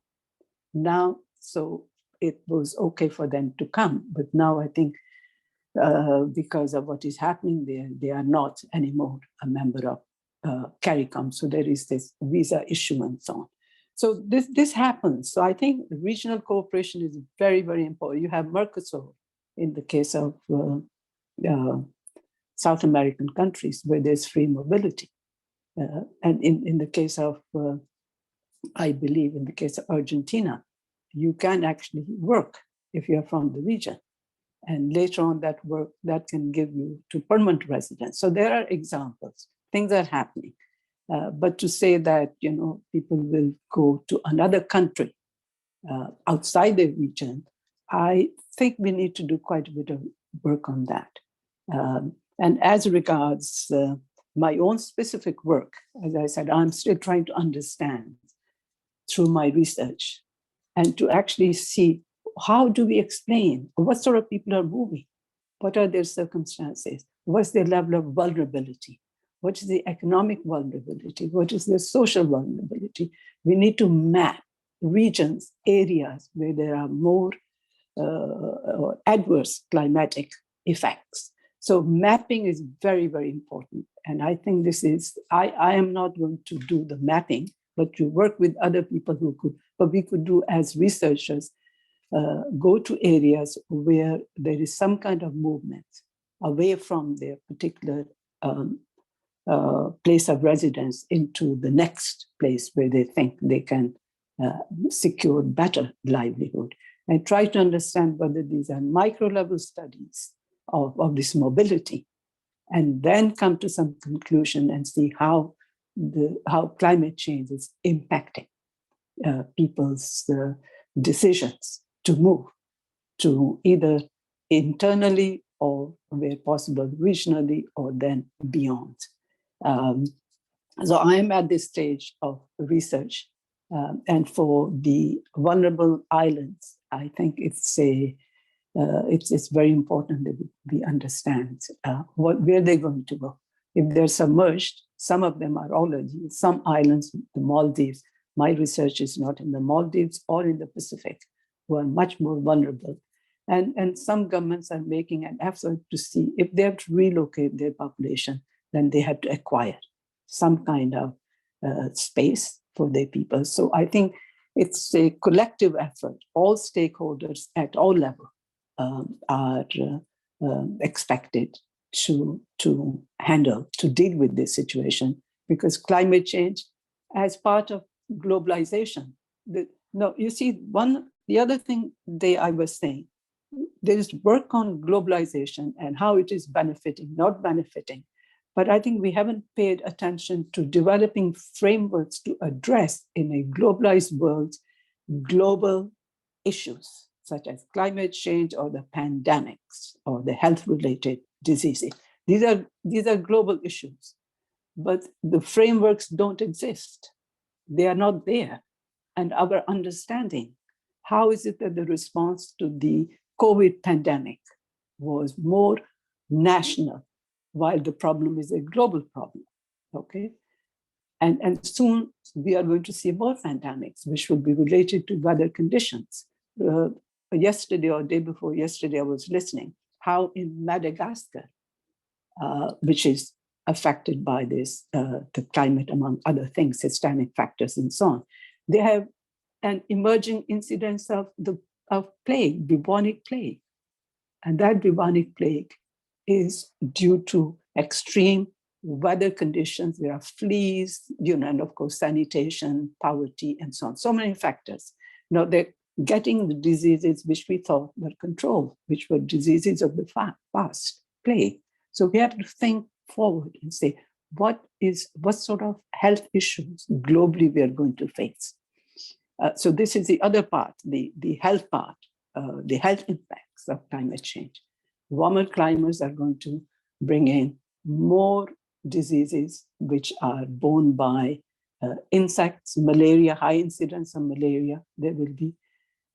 Now, so it was okay for them to come, but now I think because of what is happening there, they are not anymore a member of CARICOM. So there is this visa issue and so on. So this happens. So I think regional cooperation is very, very important. You have Mercosur in the case of South American countries where there's free mobility. And in the case of, I believe in the case of Argentina, you can actually work if you're from the region. And later on that work, that can give you to permanent residence. So there are examples, things are happening. But to say that, people will go to another country outside the region, I think we need to do quite a bit of work on that. And as regards my own specific work, as I said, I'm still trying to understand through my research and to actually see how do we explain what sort of people are moving? What are their circumstances? What's their level of vulnerability? What is the economic vulnerability? What is their social vulnerability? We need to map regions, areas where there are more adverse climatic effects. So mapping is very, very important. And I think this is, I am not going to do the mapping, but to work with other people who could, but we could do as researchers, go to areas where there is some kind of movement away from their particular place of residence into the next place where they think they can secure better livelihood, and try to understand whether these are micro-level studies of this mobility, and then come to some conclusion and see how climate change is impacting people's decisions to move to either internally or where possible regionally or then beyond. So I am at this stage of research, and for the vulnerable islands, I think it's very important that we understand where they're going to go. If they're submerged, some of them are already, some islands, the Maldives, my research is not in the Maldives or in the Pacific, who are much more vulnerable. And some governments are making an effort to see if they have to relocate their population, then they have to acquire some kind of space for their people. So I think it's a collective effort. All stakeholders at all levels are expected to handle, to deal with this situation, because climate change as part of globalization. You see, the other thing I was saying, there is work on globalization and how it is benefiting, not benefiting. But I think we haven't paid attention to developing frameworks to address in a globalized world global issues such as climate change or the pandemics or the health-related diseases. These are global issues, but the frameworks don't exist. They are not there. And our understanding, how is it that the response to the COVID pandemic was more national, while the problem is a global problem, okay? And soon we are going to see more pandemics, which will be related to weather conditions. Yesterday or day before yesterday, I was listening how in Madagascar, which is affected by this, the climate, among other things, systemic factors and so on, they have an emerging incidence of plague, bubonic plague. And that bubonic plague is due to extreme weather conditions. There are fleas, and of course, sanitation, poverty, and so on. So many factors. getting the diseases which we thought were controlled, which were diseases of the past, plague. So we have to think forward and say, what sort of health issues globally we are going to face? So this is the other part, the health part, the health impacts of climate change. Warmer climates are going to bring in more diseases which are borne by insects, malaria, high incidence of malaria, there will be.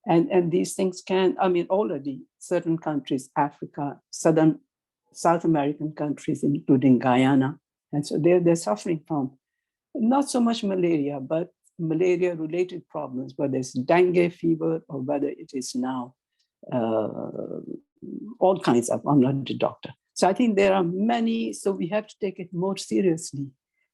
And these things can, I mean, already certain countries, Africa, South American countries, including Guyana, and so they're suffering from not so much malaria, but malaria-related problems, whether it's dengue fever or whether it is now all kinds of, I'm not a doctor. So I think there are many, so we have to take it more seriously.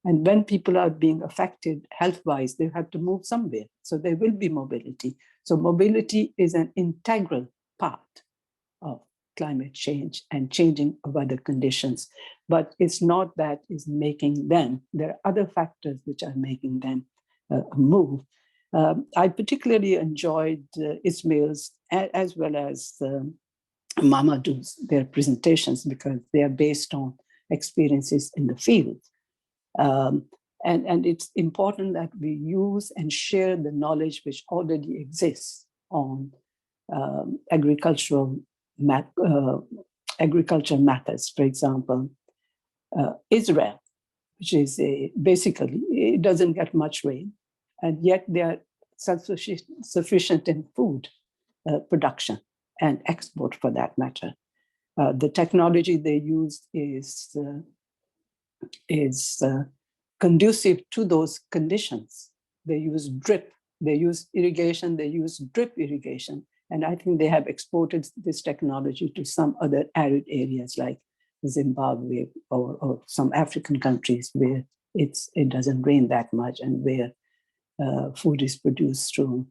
And when people are being affected health-wise, they have to move somewhere. So there will be mobility. So mobility is an integral part of climate change and changing weather conditions. But it's not that is making them, there are other factors which are making them move. I particularly enjoyed Ismail's as well as Mamadou's, their presentations, because they are based on experiences in the field. And it's important that we use and share the knowledge which already exists on agriculture matters. For example, Israel, which is basically, it doesn't get much rain, and yet they are self-sufficient in food production and export for that matter. The technology they use is conducive to those conditions. They use drip, they use irrigation, they use drip irrigation. And I think they have exported this technology to some other arid areas like Zimbabwe or some African countries where it doesn't rain that much and where food is produced through,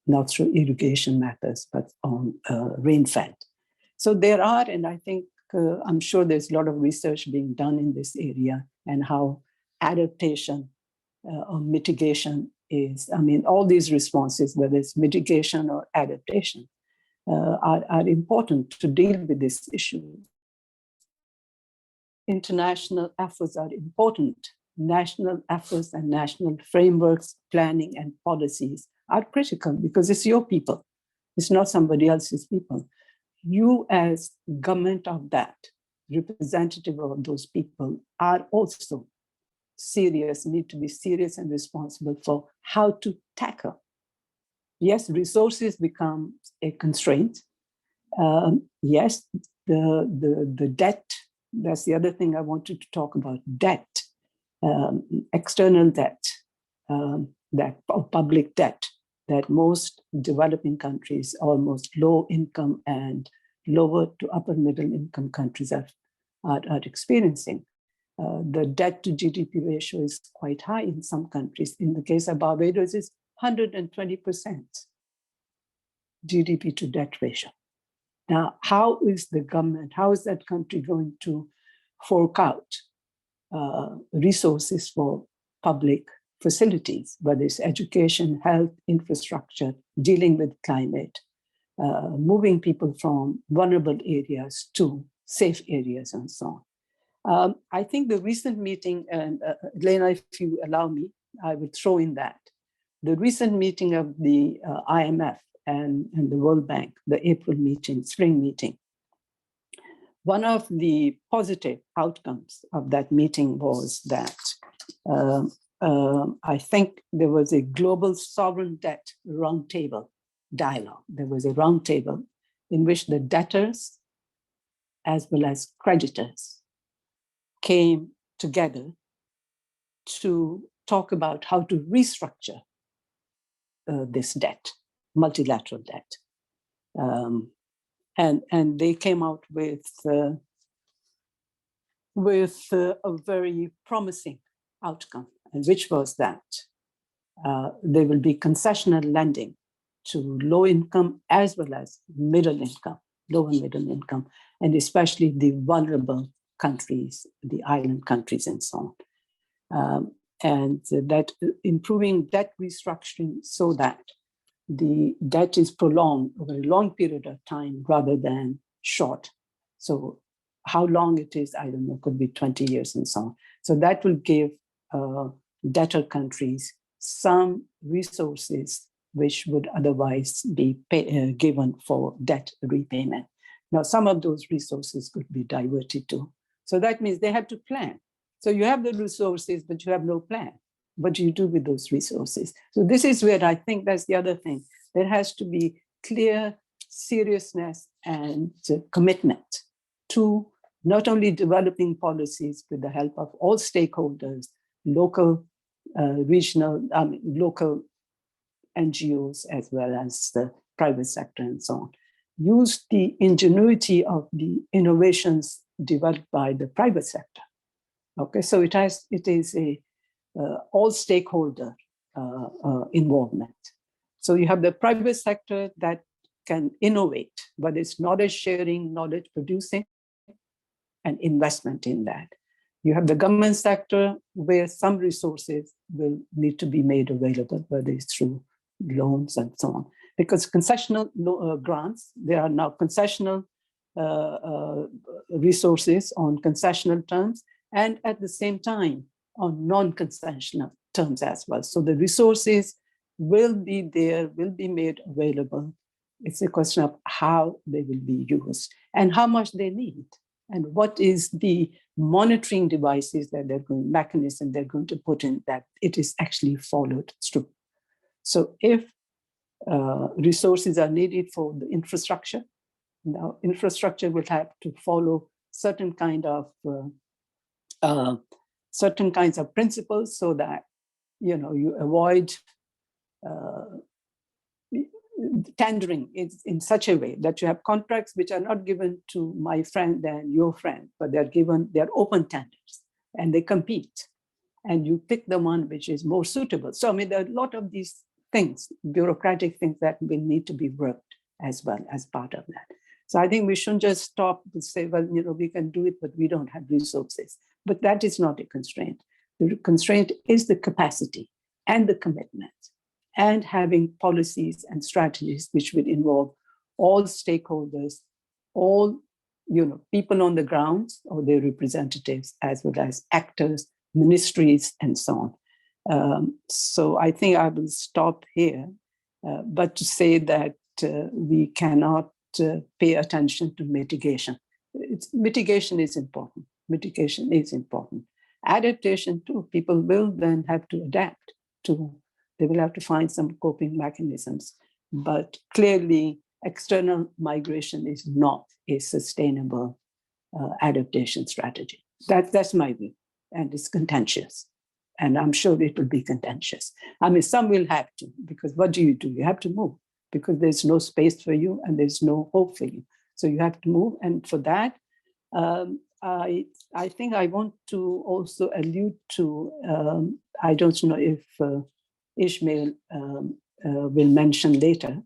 not through irrigation methods, but on rain-fed. So there are, and I think, I'm sure there's a lot of research being done in this area and how adaptation or mitigation is, I mean, all these responses, whether it's mitigation or adaptation, are important to deal with this issue. International efforts are important. National efforts and national frameworks, planning and policies are critical because it's your people. It's not somebody else's people. You as government of that, representative of those people, are also serious, need to be serious and responsible for how to tackle. Yes, resources become a constraint. Yes, the debt, that's the other thing I wanted to talk about, debt, external debt, that public debt that most developing countries, almost low income and lower to upper middle income countries are experiencing. The debt to GDP ratio is quite high in some countries. In the case of Barbados, it's 120% GDP to debt ratio. Now, how is the government, how is that country going to fork out resources for public facilities, whether it's education, health, infrastructure, dealing with climate, moving people from vulnerable areas to safe areas and so on. I think the recent meeting, and Elena, if you allow me, I would throw in that. The recent meeting of the IMF and the World Bank, the April meeting, spring meeting, one of the positive outcomes of that meeting was that I think there was a global sovereign debt roundtable dialogue. There was a roundtable in which the debtors as well as creditors came together to talk about how to restructure this debt, multilateral debt. And they came out with a very promising outcome, and which was that there will be concessional lending to low income as well as middle income, low and middle income, and especially the vulnerable countries, the island countries and so on. And that improving debt restructuring so that the debt is prolonged over a long period of time rather than short. So how long it is, I don't know, could be 20 years and so on. So that will give debtor countries some resources which would otherwise be given for debt repayment. Now, some of those resources could be diverted to. So that means they have to plan. So you have the resources, but you have no plan. What do you do with those resources? So this is where I think that's the other thing. There has to be clear seriousness and commitment to not only developing policies with the help of all stakeholders, local, regional, local NGOs, as well as the private sector and so on. Use the ingenuity of the innovations developed by the private sector. Okay, so it is a all stakeholder involvement. So you have the private sector that can innovate, but it's knowledge sharing, knowledge producing, and investment in that. You have the government sector where some resources will need to be made available, whether it's through loans and so on. Because concessional grants, there are now concessional resources on concessional terms, and at the same time on non-concessional terms as well. So the resources will be there, will be made available. It's a question of how they will be used and how much they need, and what is the monitoring devices that mechanism they're going to put in that it is actually followed through. So if resources are needed for the infrastructure, now infrastructure will have to follow certain kinds of principles so that you avoid tendering in such a way that you have contracts which are not given to my friend and your friend, but they're open tenders and they compete, and you pick the one which is more suitable. So I mean, there are a lot of these things, bureaucratic things that will need to be worked as well as part of that. So I think we shouldn't just stop and say, well, we can do it, but we don't have resources. But that is not a constraint. The constraint is the capacity and the commitment, and having policies and strategies which would involve all stakeholders, all people on the ground or their representatives, as well as actors, ministries, and so on. So I think I will stop here, but to say that we cannot pay attention to mitigation. Mitigation is important. Mitigation is important. Adaptation too. People will then have to adapt to. They will have to find some coping mechanisms. But clearly, external migration is not a sustainable adaptation strategy. That's my view, and it's contentious. And I'm sure it will be contentious. I mean, some will have to, because what do? You have to move, because there's no space for you and there's no hope for you. So you have to move. And for that, I think I want to also allude to, I don't know if Ishmael will mention later,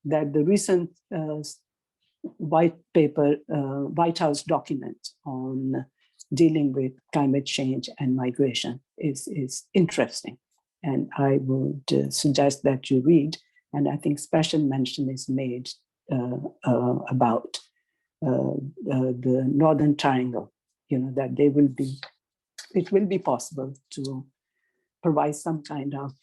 that the recent white House document on dealing with climate change and migration is interesting. And I would suggest that you read, and I think special mention is made about the Northern Triangle, that it will be possible to provide some kind of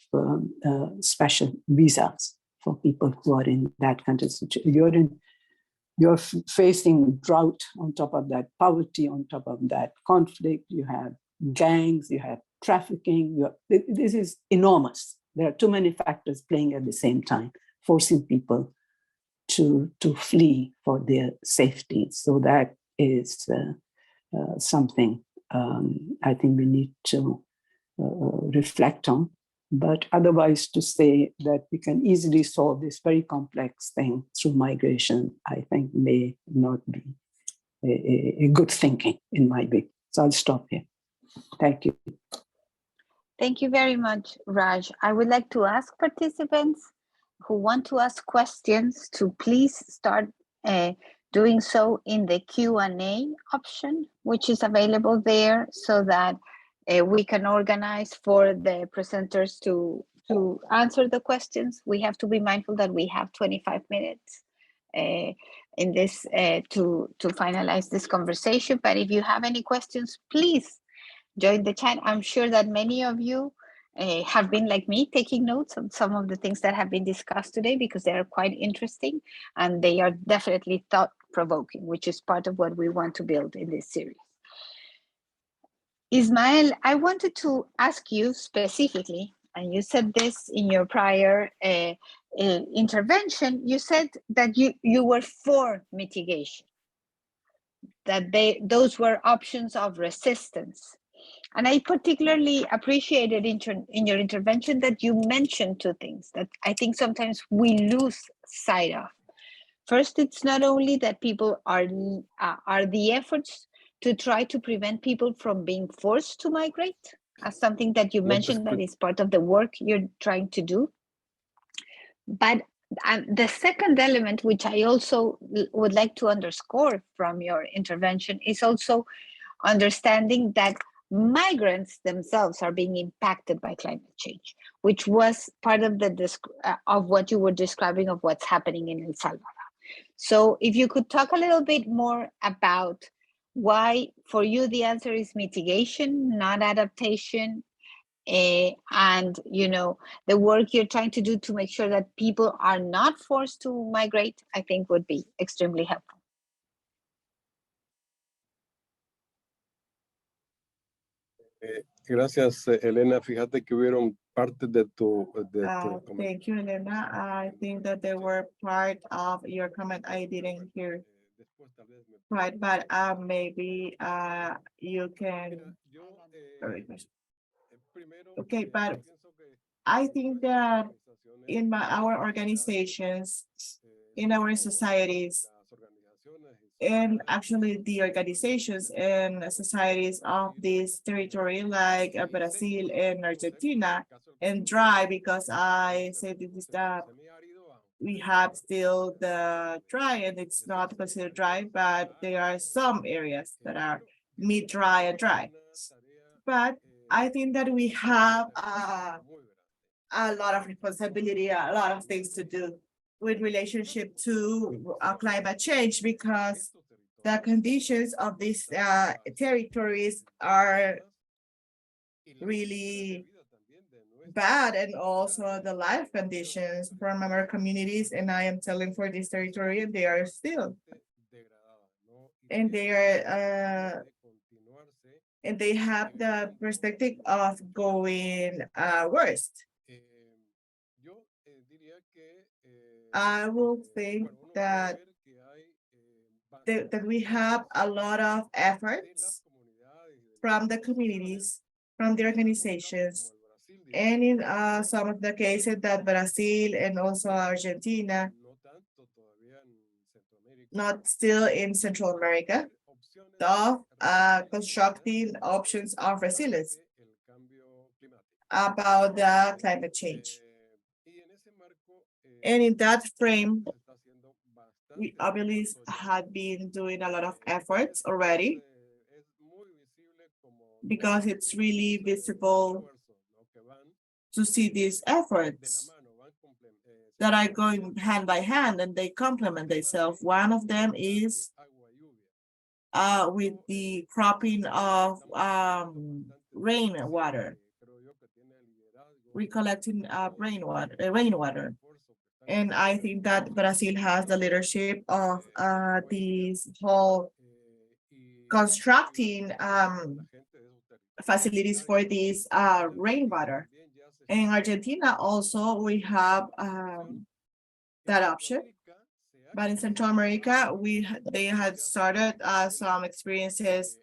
special visas for people who are in that kind of situation. You're facing drought, on top of that poverty, on top of that conflict, you have gangs, you have trafficking. This is enormous. There are too many factors playing at the same time, forcing people to flee for their safety. So that is something I think we need to reflect on. But otherwise, to say that we can easily solve this very complex thing through migration, I think may not be a good thinking in my view. So I'll stop here. Thank you. Thank you very much, Raj. I would like to ask participants who want to ask questions to please start doing so in the Q&A option, which is available there, so that we can organize for the presenters to to answer the questions. We have to be mindful that we have 25 minutes in this to finalize this conversation. But if you have any questions, please join the chat. I'm sure that many of you have been like me, taking notes on some of the things that have been discussed today, because they are quite interesting and they are definitely thought-provoking, which is part of what we want to build in this series. Ismael, I wanted to ask you specifically, and you said this in your prior intervention, you said that you were for mitigation, that those were options of resistance. And I particularly appreciated in your intervention that you mentioned two things that I think sometimes we lose sight of. First, it's not only that people are the efforts to try to prevent people from being forced to migrate, as something that you mentioned that is part of the work you're trying to do. But the second element, which I also would like to underscore from your intervention, is also understanding that migrants themselves are being impacted by climate change, which was part of of what you were describing of what's happening in El Salvador. So if you could talk a little bit more about why for you the answer is mitigation, not adaptation, and the work you're trying to do to make sure that people are not forced to migrate, I think would be extremely helpful. Gracias, Elena. Fíjate que hubieron partes de tu Thank you, Elena. I think that they were part of your comment. I didn't hear right, but maybe you can. Okay, but I think that in our organizations, in our societies, and actually the organizations and societies of this territory like Brazil and Argentina, and dry, because I said this that we have still the dry and it's not considered dry, but there are some areas that are mid-dry and dry. But I think that we have a lot of responsibility, a lot of things to do with relationship to climate change, because the conditions of these territories are really bad, and also the life conditions from our communities. And I am telling for this territory, and they are still, and they are and they have the perspective of going worse. I will think that we have a lot of efforts from the communities, from the organizations, and in some of the cases that Brazil and also Argentina, not still in Central America, of constructing options of resilience about the climate change. And in that frame, we obviously had been doing a lot of efforts already, because it's really visible to see these efforts that are going hand by hand and they complement themselves. One of them is with the cropping of rainwater, recollecting rainwater. And I think that Brazil has the leadership of this whole constructing facilities for this rainwater. In Argentina also we have that option. But in Central America, they had started some experiences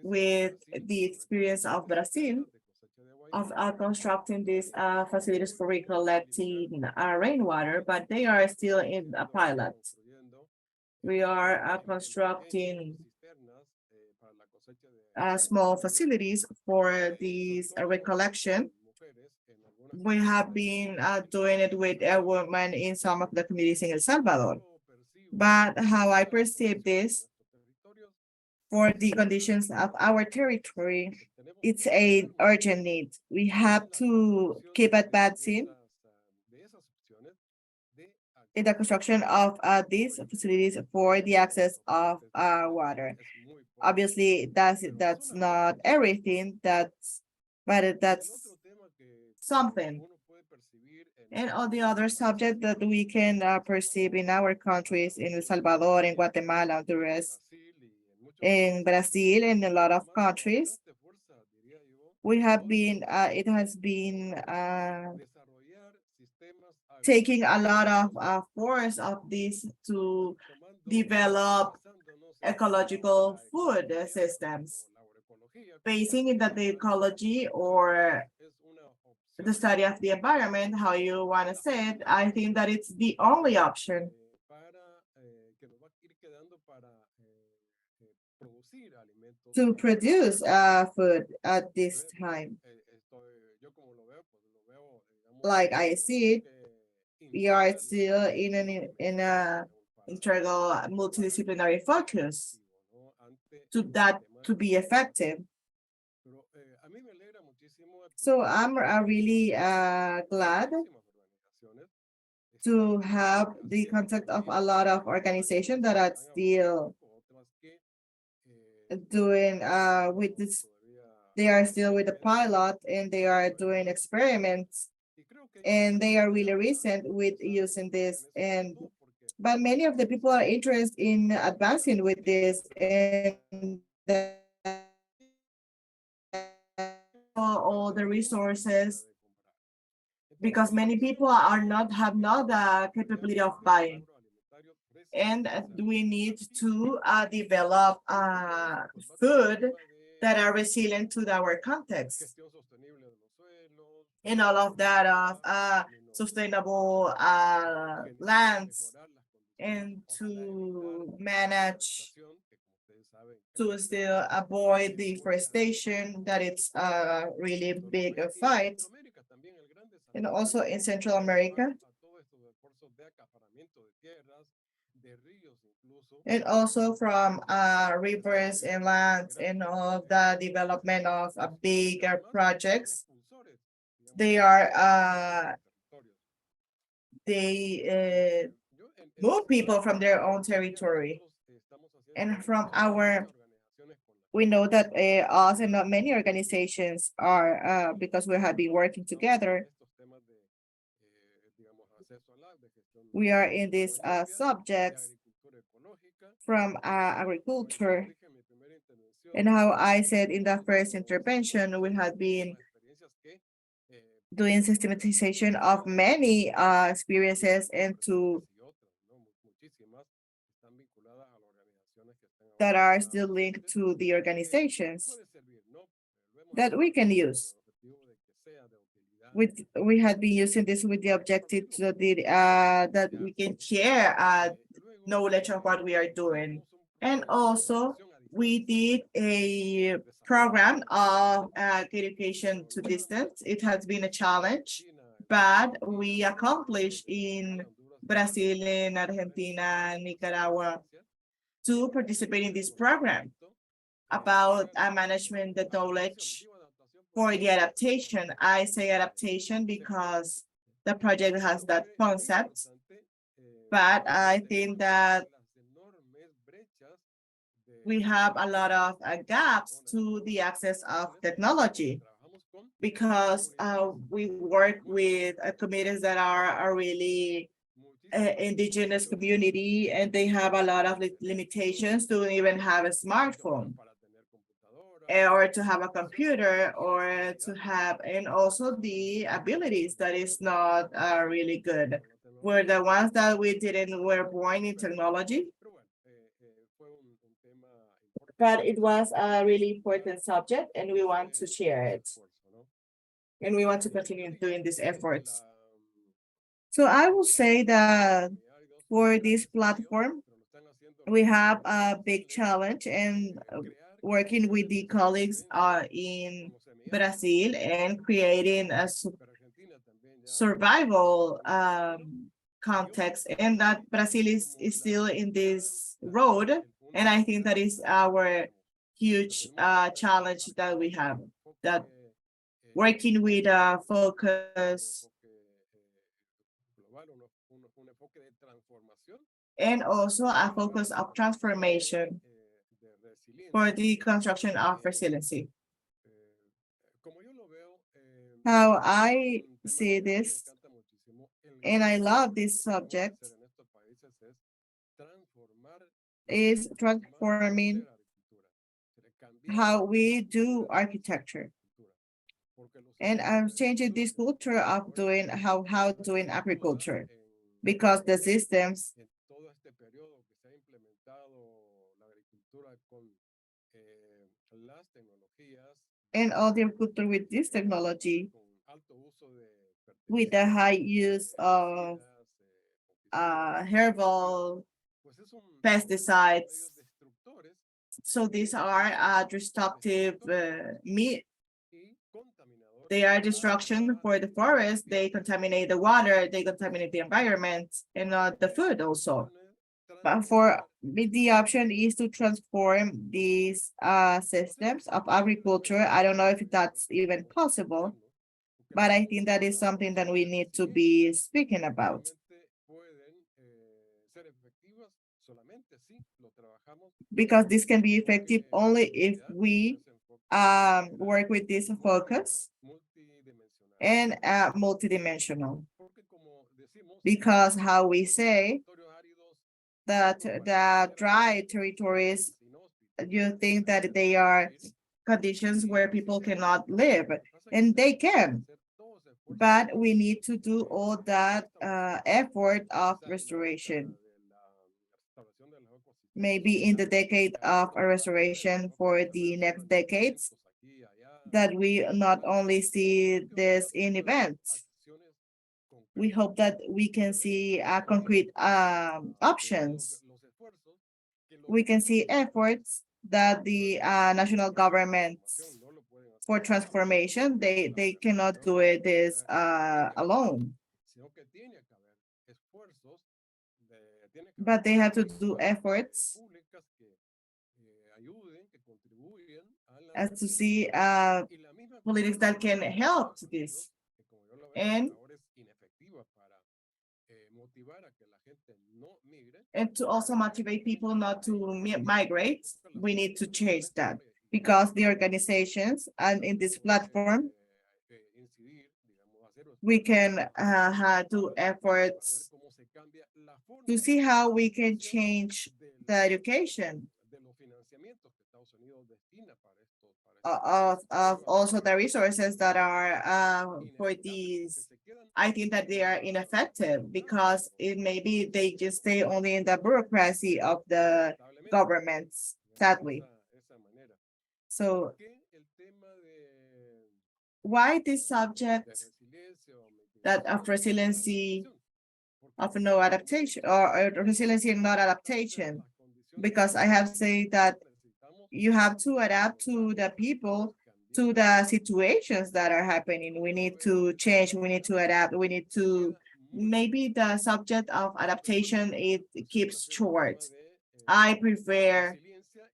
with the experience of Brazil of constructing these facilities for recollecting rainwater, but they are still in a pilot. We are constructing small facilities for these recollection. We have been doing it with women in some of the communities in El Salvador. But how I perceive this, for the conditions of our territory, it's a urgent need. We have to keep advancing in the construction of these facilities for the access of water. Obviously, that's not everything. But that's something. And all the other subjects that we can perceive in our countries, in El Salvador, in Guatemala, Honduras, in Brazil, and a lot of countries, we have been, it has been taking a lot of force of this to develop ecological food systems, basing in the ecology or the study of the environment, how you want to say it. I think that it's the only option to produce food at this time. Like I see it, we are still in a integral multidisciplinary focus to be effective. So I'm really glad to have the contact of a lot of organizations that are still doing with this. They are still with the pilot and they are doing experiments, and they are really recent with using this. But many of the people are interested in advancing with this, and all the resources, because many people have not the capability of buying. And we need to develop food that are resilient to our context. And all of that of sustainable lands, and to manage to still avoid deforestation, that it's a really big fight. And also in Central America, and also from rivers and lands, and all of the development of bigger projects. They are they move people from their own territory. And from we know that us and not many organizations are, because we have been working together, we are in these subjects from agriculture. And how I said in the first intervention, we have been doing systematization of many experiences, and that are still linked to the organizations that we can use. We had been using this with the objective to that we can share knowledge of what we are doing. And also we did a program of education to distance. It has been a challenge, but we accomplished in Brazil, in Argentina, Nicaragua, to participate in this program about management the knowledge for the adaptation. I say adaptation because the project has that concept, but I think that we have a lot of gaps to the access of technology, because we work with communities that are really indigenous community, and they have a lot of limitations to even have a smartphone, or to have a computer, or to have, and also the abilities that is not really good. We're the ones that were born in technology, but it was a really important subject, and we want to share it, and we want to continue doing these efforts. So I will say that for this platform, we have a big challenge, and working with the colleagues in Brazil and creating a survival context, and that Brazil is still in this road. And I think that is our huge challenge that we have. that working with a focus and also a focus of transformation for the construction of resiliency. How I see this, and I love this subject, is transforming how we do architecture. And I'm changing this culture of doing how doing agriculture, because the systems and all the agriculture with this technology, with the high use of herbal pesticides. So these are destructive meat. They are destruction for the forest. They contaminate the water. They contaminate the environment and the food also. But for me, the option is to transform these systems of agriculture. I don't know if that's even possible, but I think that is something that we need to be speaking about. Because this can be effective only if we work with this focus and multidimensional. Because how we say that the dry territories, you think that they are conditions where people cannot live, and they can. But we need to do all that effort of restoration. Maybe in the decade of a restoration for the next decades, that we not only see this in events. We hope that we can see concrete options. We can see efforts that the national governments for transformation, they cannot do it this alone. But they have to do efforts as to see politics that can help this. And to also motivate people not to migrate, we need to change that, because the organizations and in this platform, we can do efforts to see how we can change the education of also the resources that are for these. I think that they are ineffective because it maybe they just stay only in the bureaucracy of the governments, sadly. So why this subject that of resiliency of no adaptation, or resiliency and not adaptation? Because I have said that you have to adapt to the people, to the situations that are happening. We need to change, we need to adapt, we need to, maybe the subject of adaptation, it keeps short. I prefer,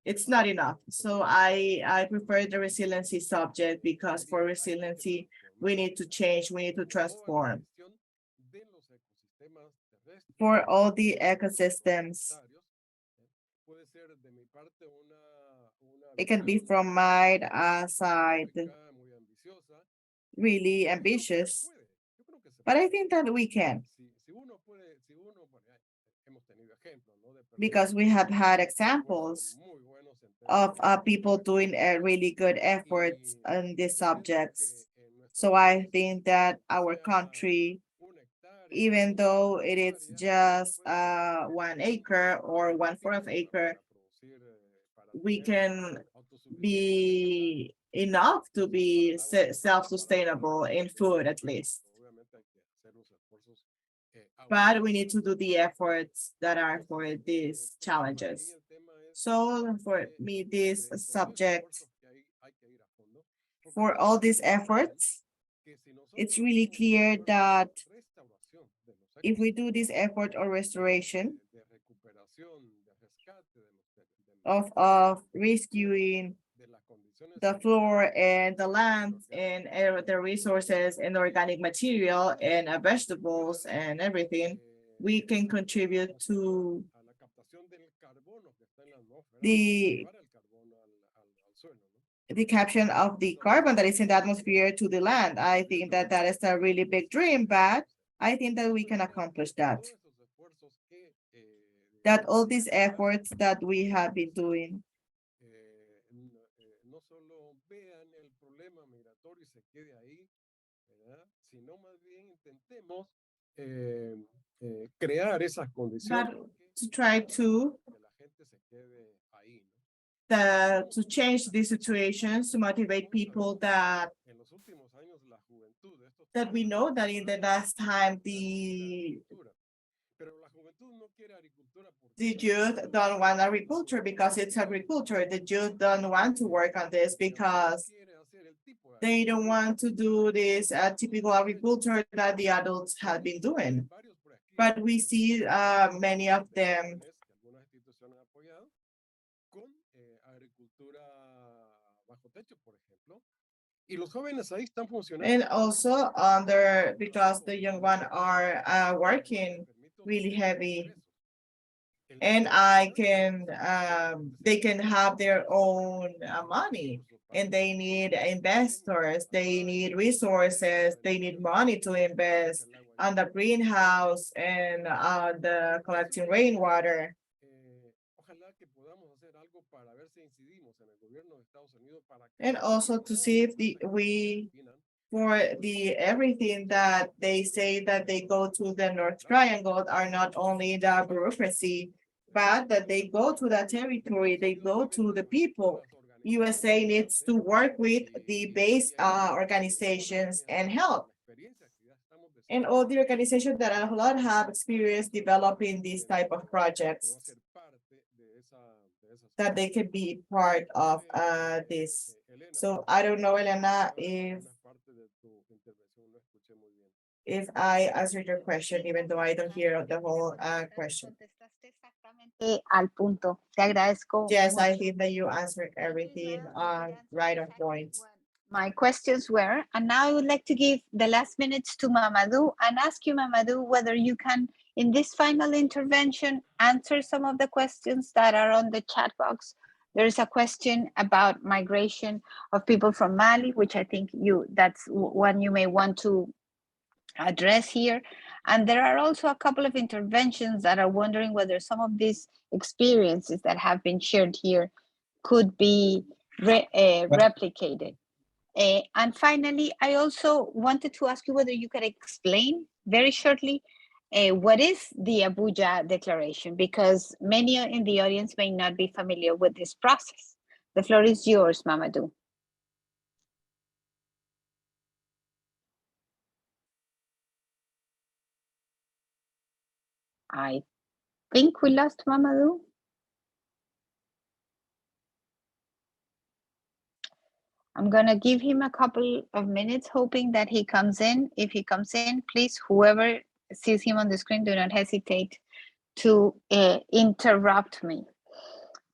it's not enough. So I prefer the resiliency subject, because for resiliency, we need to change, we need to transform. For all the ecosystems, it can be from my side really ambitious, but I think that we can, because we have had examples of people doing a really good efforts on these subjects. So I think that our country, even though it is just 1 acre or 1/4 acre, we can be enough to be self-sustainable in food at least. But we need to do the efforts that are for these challenges. So for me, this subject, for all these efforts, it's really clear that if we do this effort or restoration of rescuing the floor and the land and the resources and organic material and vegetables and everything, we can contribute to the caption of the carbon that is in the atmosphere to the land. I think that that is a really big dream, but I think that we can accomplish that. That all these efforts that we have been doing no solo vean el problema migratorio y se quede ahí, ¿verdad? Sino más bien intentemos crear esas condiciones to try to que la gente se quede ahí, ¿no? to change these situations, to motivate people that we know that in the last time the youth don't want agriculture because it's agriculture. The youth don't want to work on this because they don't want to do this typical agriculture that the adults have been doing. But we see many of them and also under because the young ones are working really heavy, and they can have their own money, and they need investors, they need resources, they need money to invest on the greenhouse and on the collecting rainwater. And also to see if everything that they say that they go to the North Triangle are not only the bureaucracy, but that they go to the territory, they go to the people. USA needs to work with the base organizations and help. And all the organizations that a lot have experience developing these type of projects, that they can be part of this. So I don't know, Elena, if I answered your question, even though I don't hear the whole question. Al punto. Te agradezco. Yes, I think that you answered everything right on point. My questions were, and now I would like to give the last minutes to Mamadou and ask you, Mamadou, whether you can, in this final intervention, answer some of the questions that are on the chat box. There is a question about migration of people from Mali, which I think that's one you may want to address here. And there are also a couple of interventions that are wondering whether some of these experiences that have been shared here could be replicated. And finally, I also wanted to ask you whether you could explain very shortly what is the Abuja Declaration, because many in the audience may not be familiar with this process. The floor is yours, Mamadou. I think we lost Mamadou. I'm going to give him a couple of minutes, hoping that he comes in. If he comes in, please, whoever sees him on the screen, do not hesitate to interrupt me.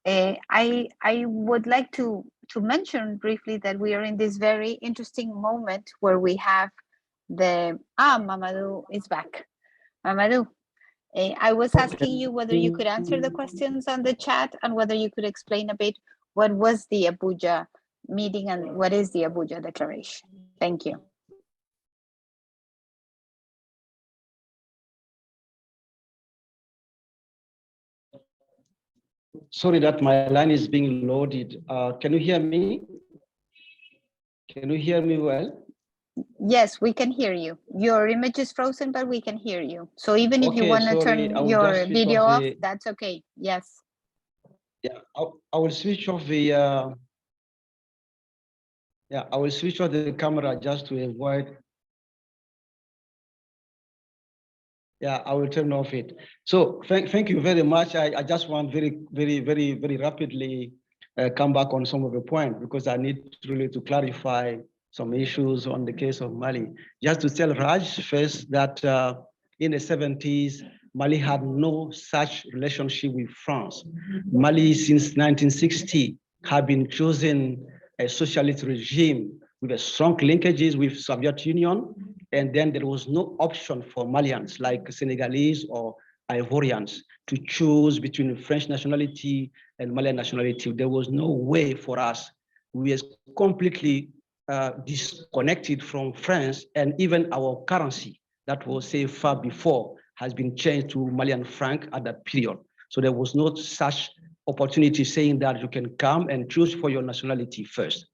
I would like to mention briefly that we are in this very interesting moment where we have Mamadou is back. Mamadou, I was asking you whether you could answer the questions on the chat and whether you could explain a bit what was the Abuja meeting and what is the Abuja Declaration. Thank you. Sorry that my line is being loaded. Can you hear me? Can you hear me well? Yes, we can hear you. Your image is frozen, but we can hear you. So even if you want to turn your video off, that's okay. Yes. Yeah, I will switch off the I will switch off the camera just to avoid. Yeah, I will turn off it. So thank you very much. I just want very rapidly come back on some of the points because I need really to clarify some issues on the case of Mali. Just to tell Raj first that in the 70s, Mali had no such relationship with France. Mali since 1960 have been chosen a socialist regime with a strong linkages with Soviet Union, and then there was no option for Malians like Senegalese or Ivorians to choose between French nationality and Malian nationality. There was no way for us. We were completely disconnected from France, and even our currency that was say far before has been changed to Malian franc at that period. So there was no such opportunity saying that you can come and choose for your nationality first,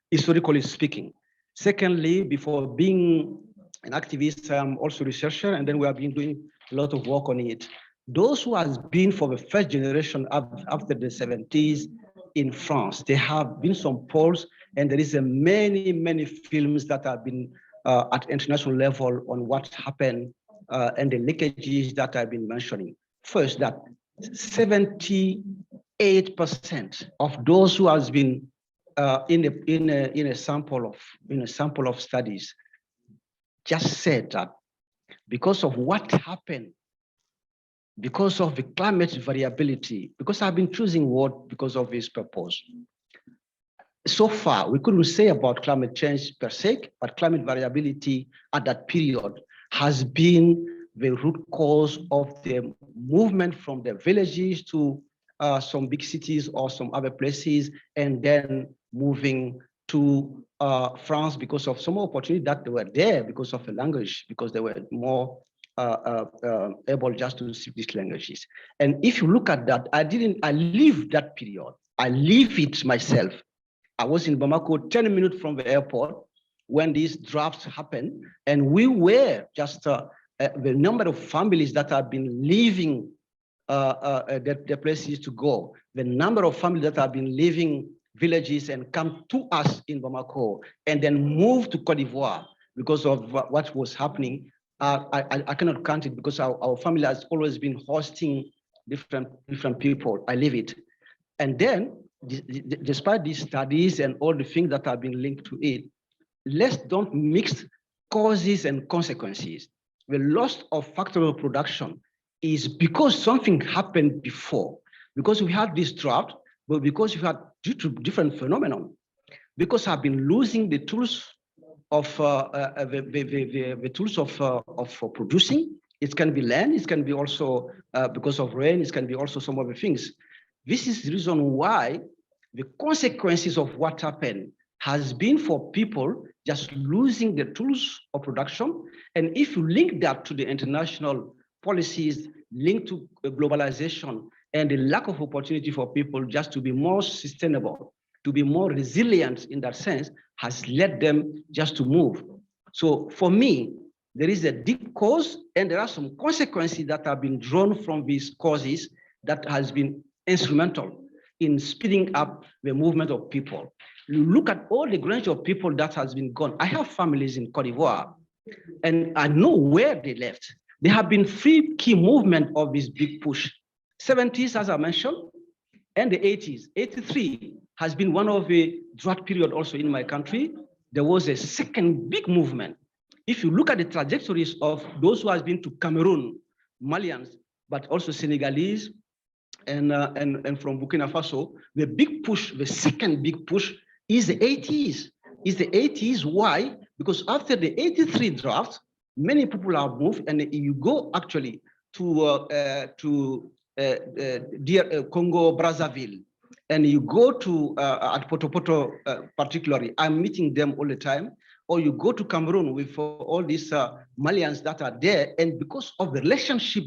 historically speaking. Secondly, before being an activist, I'm also a researcher, and then we have been doing a lot of work on it. Those who has been for the first generation after the 70s in France, there have been some polls, and there is many films that have been at international level on what happened and the leakages that I've been mentioning. First, that 78% of those who has been in a sample of studies just said that because of what happened, because of the climate variability, because I've been choosing word because of this purpose. So far, we couldn't say about climate change per se, but climate variability at that period has been the root cause of the movement from the villages to some big cities or some other places, and then moving to France because of some opportunity that they were there because of the language, because they were more able just to speak these languages. And if you look at that, I lived that period. I live it myself. I was in Bamako 10 minutes from the airport when these drafts happened, and we were just the number of families that have been leaving the places to go, the number of families that have been leaving villages and come to us in Bamako and then move to Cote d'Ivoire because of what was happening. I cannot count it because our family has always been hosting different people. I live it. And then, despite these studies and all the things that have been linked to it, let's don't mix causes and consequences. The loss of factorial production is because something happened before, because we had this drought, but because we had due to different phenomenon, because I've been losing the tools of the tools of producing. It can be land, it can be also because of rain, it can be also some other things. This is the reason why the consequences of what happened has been for people just losing the tools of production. And if you link that to the international policies linked to globalization and the lack of opportunity for people just to be more sustainable, to be more resilient in that sense, has led them just to move. So for me, there is a deep cause and there are some consequences that have been drawn from these causes that has been instrumental in speeding up the movement of people. You look at all the range of people that has been gone. I have families in Cote d'Ivoire, and I know where they left. There have been three key movements of this big push. 70s, as I mentioned, and the 80s. 83 has been one of the drought period also in my country. There was a second big movement. If you look at the trajectories of those who have been to Cameroon, Malians, but also Senegalese, and from Burkina Faso, the big push, the second big push is the 80s. Is the 80s, why? Because after the 83 draft, many people have moved, and you go actually to Congo, Brazzaville, and you go to at Potopoto particularly, I'm meeting them all the time, or you go to Cameroon with all these Malians that are there, and because of the relationship,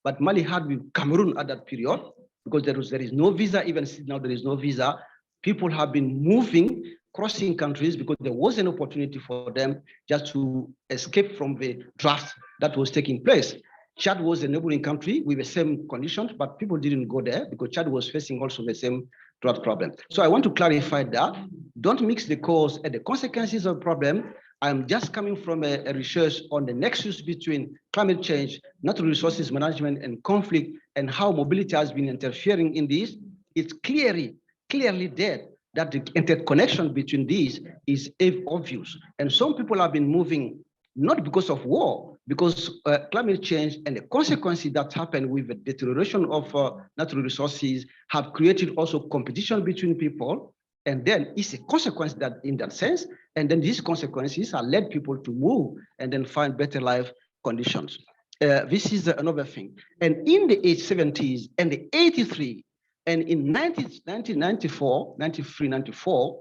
but Mali had with Cameroon at that period, because there is no visa, even now there is no visa, people have been moving, crossing countries because there was an opportunity for them just to escape from the draft that was taking place. Chad was a neighboring country with the same conditions, but people didn't go there because Chad was facing also the same drought problem. So I want to clarify that. Don't mix the cause and the consequences of the problem. I'm just coming from a research on the nexus between climate change, natural resources management, and conflict, and how mobility has been interfering in this. It's clearly there that the interconnection between these is obvious. And some people have been moving not because of war, because climate change and the consequences that happen with the deterioration of natural resources have created also competition between people. And then it's a consequence that in that sense, and then these consequences are led people to move and then find better life conditions. This is another thing. And in the 70s and the 83, and in 1994, 93, 94,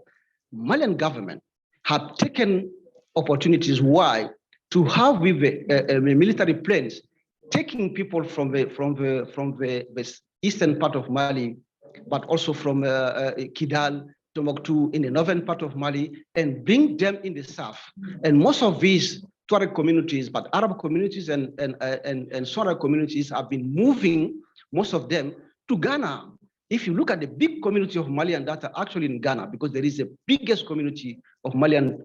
Malian government had taken opportunities. Why? To have with the military planes taking people from the eastern part of Mali, but also from Kidal, Tombouctou in the northern part of Mali, and bring them in the south. And most of these Tuareg communities, but Arab communities and Sora communities have been moving, most of them, to Ghana. If you look at the big community of Malian that are actually in Ghana, because there is the biggest community of Malian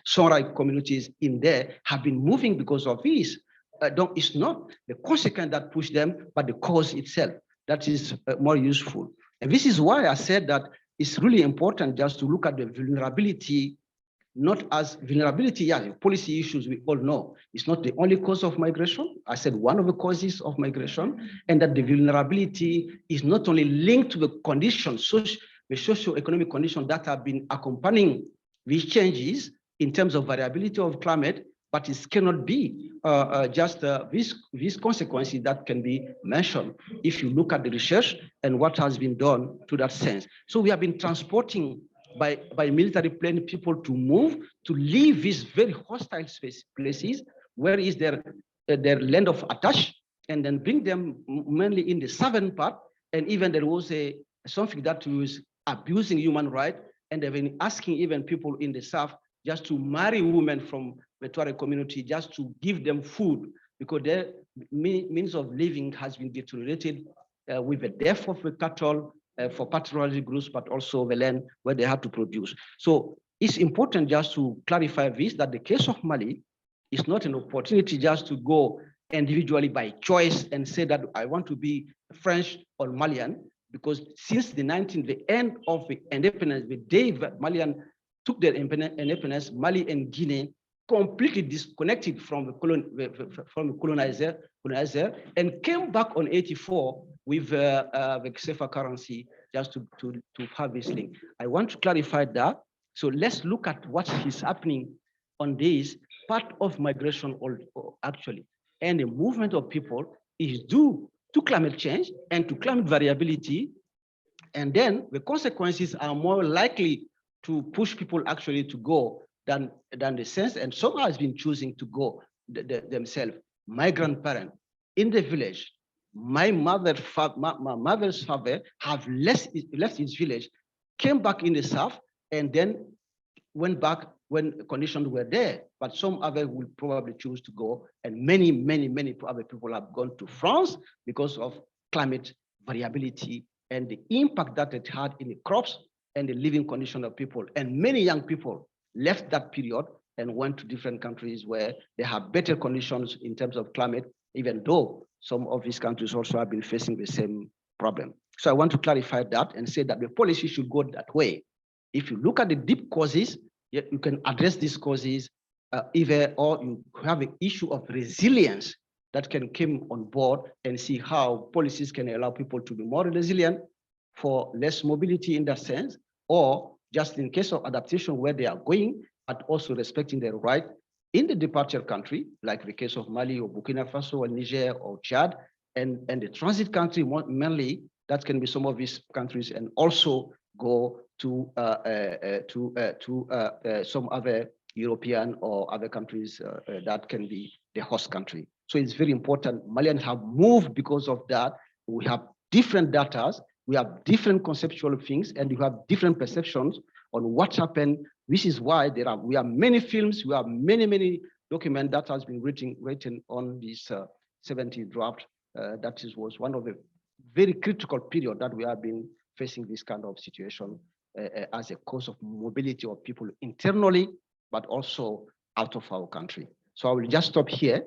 Sora communities in there, have been moving because of this. It's not the consequence that pushed them, but the cause itself that is more useful. And this is why I said that it's really important just to look at the vulnerability, not as vulnerability, yeah, policy issues we all know. It's not the only cause of migration. I said one of the causes of migration, and that the vulnerability is not only linked to the conditions, the socio-economic conditions that have been accompanying these changes in terms of variability of climate, but it cannot be just these consequences that can be mentioned if you look at the research and what has been done to that sense. So we have been transporting by military plane people to move, to leave these very hostile places, where is their land of attach, and then bring them mainly in the southern part. And even there was something that was abusing human rights, and they've been asking even people in the south just to marry women from the Tuareg community, just to give them food, because their means of living has been deteriorated with the death of the cattle for pastoralistic groups, but also the land where they have to produce. So it's important just to clarify this, that the case of Mali is not an opportunity just to go individually by choice and say that I want to be French or Malian, because since the end of the independence, the day that Malian took their independence, Mali and Guinea completely disconnected from the colonizer and came back on 84 with the CFA currency just to have this link. I want to clarify that. So let's look at what is happening on this part of migration actually. And the movement of people is due to climate change and to climate variability. And then the consequences are more likely to push people actually to go than the sense, and some has been choosing to go themselves. My grandparent in the village, my mother's father have left his village, came back in the south, and then went back when conditions were there. But some other will probably choose to go, and many other people have gone to France because of climate variability and the impact that it had in the crops and the living condition of people. And many young people left that period and went to different countries where they have better conditions in terms of climate, even though some of these countries also have been facing the same problem. So I want to clarify that and say that the policy should go that way. If you look at the deep causes, you can address these causes either, or you have an issue of resilience that can come on board and see how policies can allow people to be more resilient for less mobility in that sense, or just in case of adaptation where they are going, but also respecting their right in the departure country, like the case of Mali or Burkina Faso or Niger or Chad, and the transit country mainly, that can be some of these countries, and also go to some other European or other countries that can be the host country. So it's very important. Malians have moved because of that. We have different data, we have different conceptual things, and we have different perceptions on what happened. This is why we have many films, we have many documents that has been written on this 70 draft. Was one of the very critical period that we have been facing this kind of situation as a cause of mobility of people internally, but also out of our country. So I will just stop here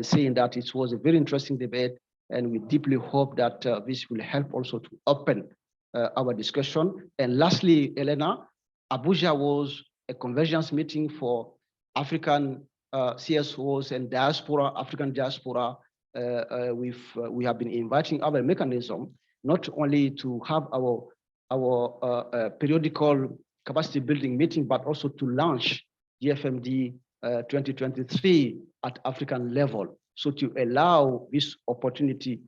saying that it was a very interesting debate, and we deeply hope that this will help also to open our discussion. And lastly, Elena, Abuja was a convergence meeting for African CSOs and diaspora, African diaspora. We have been inviting our mechanism, not only to have our our periodical capacity building meeting, but also to launch GFMD 2023 at African level. So to allow this opportunity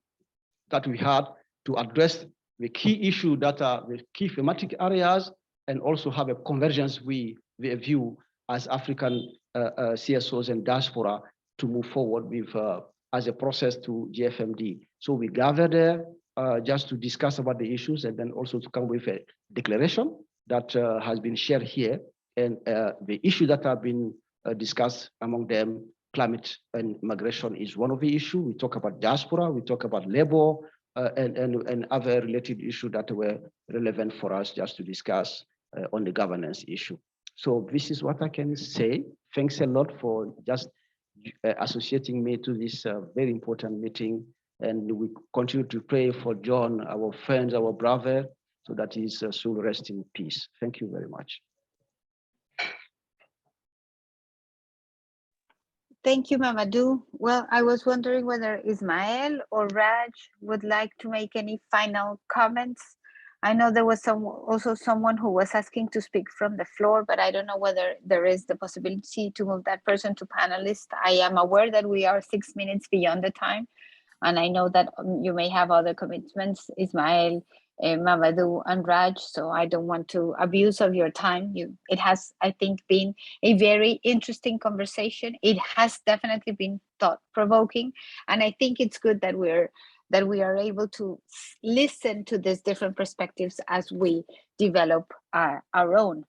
that we had to address the key issue that are the key thematic areas, and also have a convergence we view as African CSOs and diaspora to move forward with as a process to GFMD. So we gathered there just to discuss about the issues, and then also to come with a declaration that has been shared here. And the issues that have been discussed, among them, climate and migration is one of the issues. We talk about diaspora, we talk about labor, and other related issues that were relevant for us just to discuss on the governance issue. So this is what I can say. Thanks a lot for just associating me to this very important meeting. And we continue to pray for John, our friend, our brother, so that his soul rest in peace. Thank you very much. Thank you, Mamadou. Well, I was wondering whether Ismael or Raj would like to make any final comments. I know there was also someone who was asking to speak from the floor, but I don't know whether there is the possibility to move that person to panelist. I am aware that we are 6 minutes beyond the time, and I know that you may have other commitments, Ismael, Mamadou, and Raj, so I don't want to abuse of your time. It has, I think, been a very interesting conversation. It has definitely been thought-provoking, and I think it's good that we are able to listen to these different perspectives as we develop our own.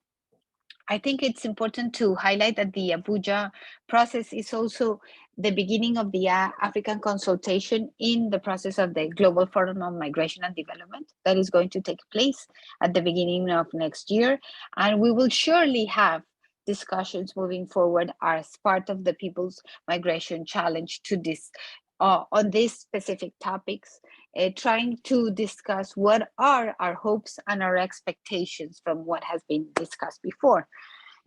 I think it's important to highlight that the Abuja process is also the beginning of the African consultation in the process of the Global Forum on Migration and Development that is going to take place at the beginning of next year. And we will surely have discussions moving forward as part of the People's Migration Challenge to this on these specific topics, trying to discuss what are our hopes and our expectations from what has been discussed before.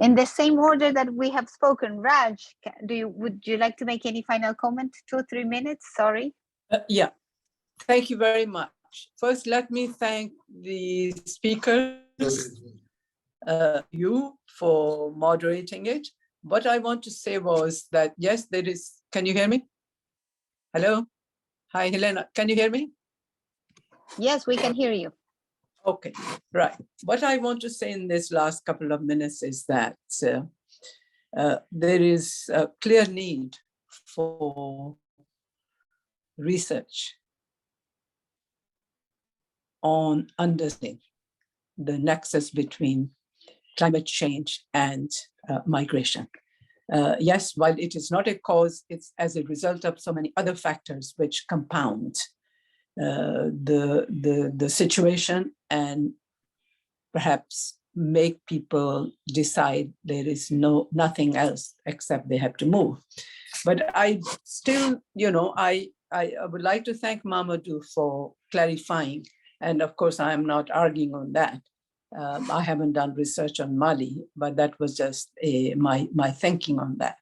In the same order that we have spoken, Raj, would you like to make any final comment? 2 or 3 minutes, sorry. Yeah, thank you very much. First, let me thank the speakers, you for moderating it. What I want to say was that, yes, there is, can you hear me? Hello? Hi, Helena, can you hear me? Yes, we can hear you. Okay, right. What I want to say in this last couple of minutes is that there is a clear need for research on understanding the nexus between climate change and migration. Yes, while it is not a cause, it's as a result of so many other factors which compound the situation and perhaps make people decide there is nothing else except they have to move. But I still, I would like to thank Mamadou for clarifying. And of course, I am not arguing on that. I haven't done research on Mali, but that was just my thinking on that.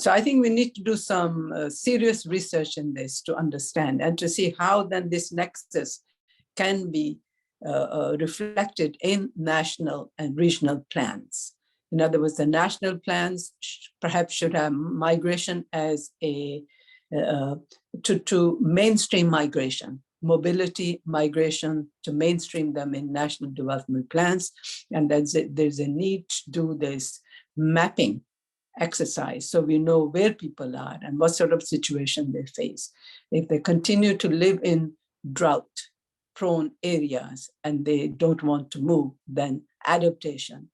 So I think we need to do some serious research in this to understand and to see how then this nexus can be reflected in national and regional plans. In other words, the national plans perhaps should have migration as to mainstream migration, mobility, migration, to mainstream them in national development plans. And there's a need to do this mapping exercise so we know where people are and what sort of situation they face. If they continue to live in drought-prone areas and they don't want to move, then adaptation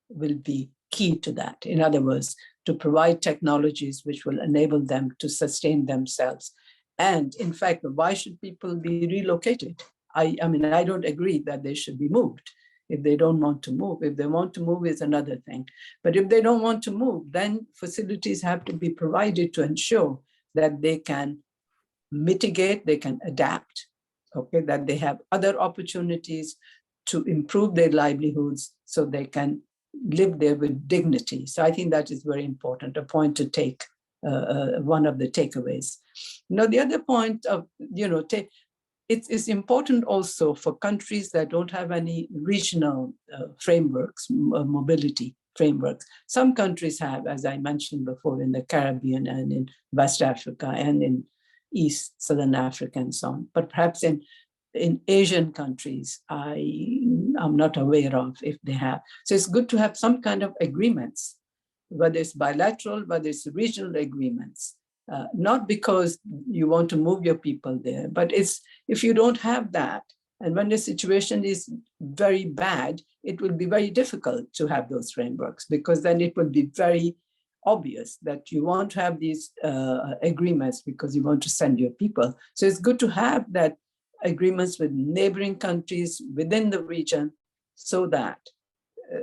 will be key to that. In other words, to provide technologies which will enable them to sustain themselves. And in fact, why should people be relocated? I mean, I don't agree that they should be moved if they don't want to move. If they want to move is another thing. But if they don't want to move, then facilities have to be provided to ensure that they can mitigate, they can adapt, okay, that they have other opportunities to improve their livelihoods so they can live there with dignity. So I think that is very important, a point to take, one of the takeaways. Now, the other point of, it is important also for countries that don't have any regional frameworks, mobility frameworks. Some countries have, as I mentioned before, in the Caribbean and in West Africa and in East, Southern Africa and so on. But perhaps in Asian countries, I'm not aware of if they have. So it's good to have some kind of agreements, whether it's bilateral, whether it's regional agreements. Not because you want to move your people there, but it's if you don't have that, and when the situation is very bad, it will be very difficult to have those frameworks, because then it will be very obvious that you want to have these agreements because you want to send your people. So it's good to have that agreements with neighboring countries within the region, so that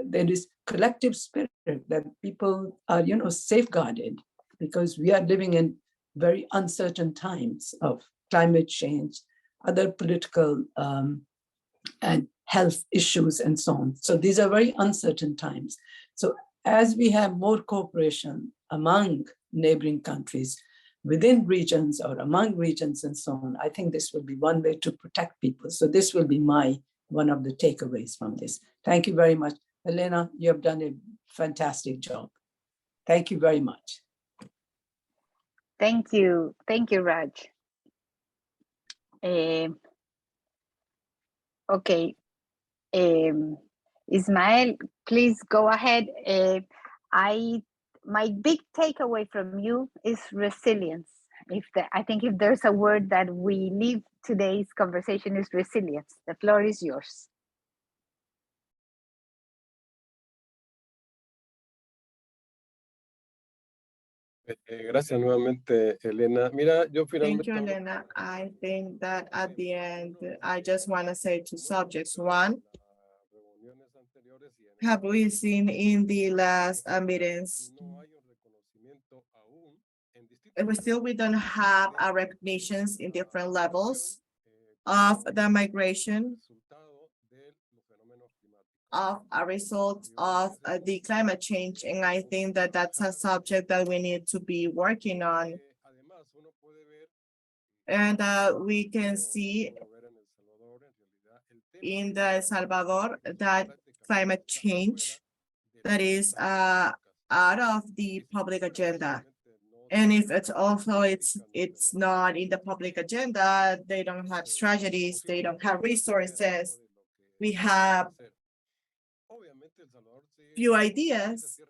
there is collective spirit, that people are, safeguarded, because we are living in very uncertain times of climate change, other political and health issues and so on. So these are very uncertain times. So as we have more cooperation among neighboring countries, within regions or among regions and so on, I think this will be one way to protect people. So this will be one of the takeaways from this. Thank you very much. Elena, you have done a fantastic job. Thank you very much. Thank you, Raj. Okay, Ismael, please go ahead. My big takeaway from you is resilience. I think if there's a word that we leave today's conversation is resilience. The floor is yours. Gracias nuevamente, Elena. Mira, yo Thank finalmente... you, Elena. I think that at the end, I just want to say two subjects. One, have we seen in the last meetings, we don't have our recognitions in different levels of the migration of a result of the climate change. And I think that that's a subject that we need to be working on. And we can see in the El Salvador that climate change that is out of the public agenda. And if it's also it's not in the public agenda, they don't have strategies, they don't have resources. We have few ideas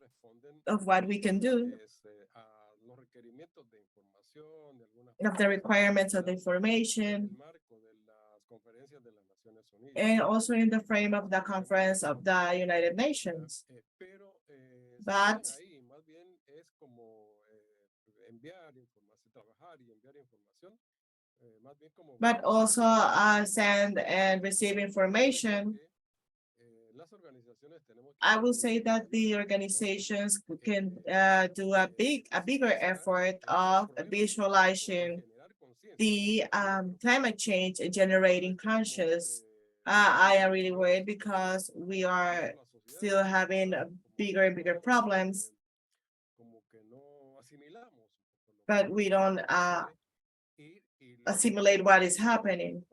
of what we can do, of the requirements of the information, and also in the frame of the conference of the United Nations. But also send and receive information. I will say that the organizations can do a bigger effort of visualizing the climate change and generating conscious. I am really worried because we are still having bigger and bigger problems, but we don't assimilate what is happening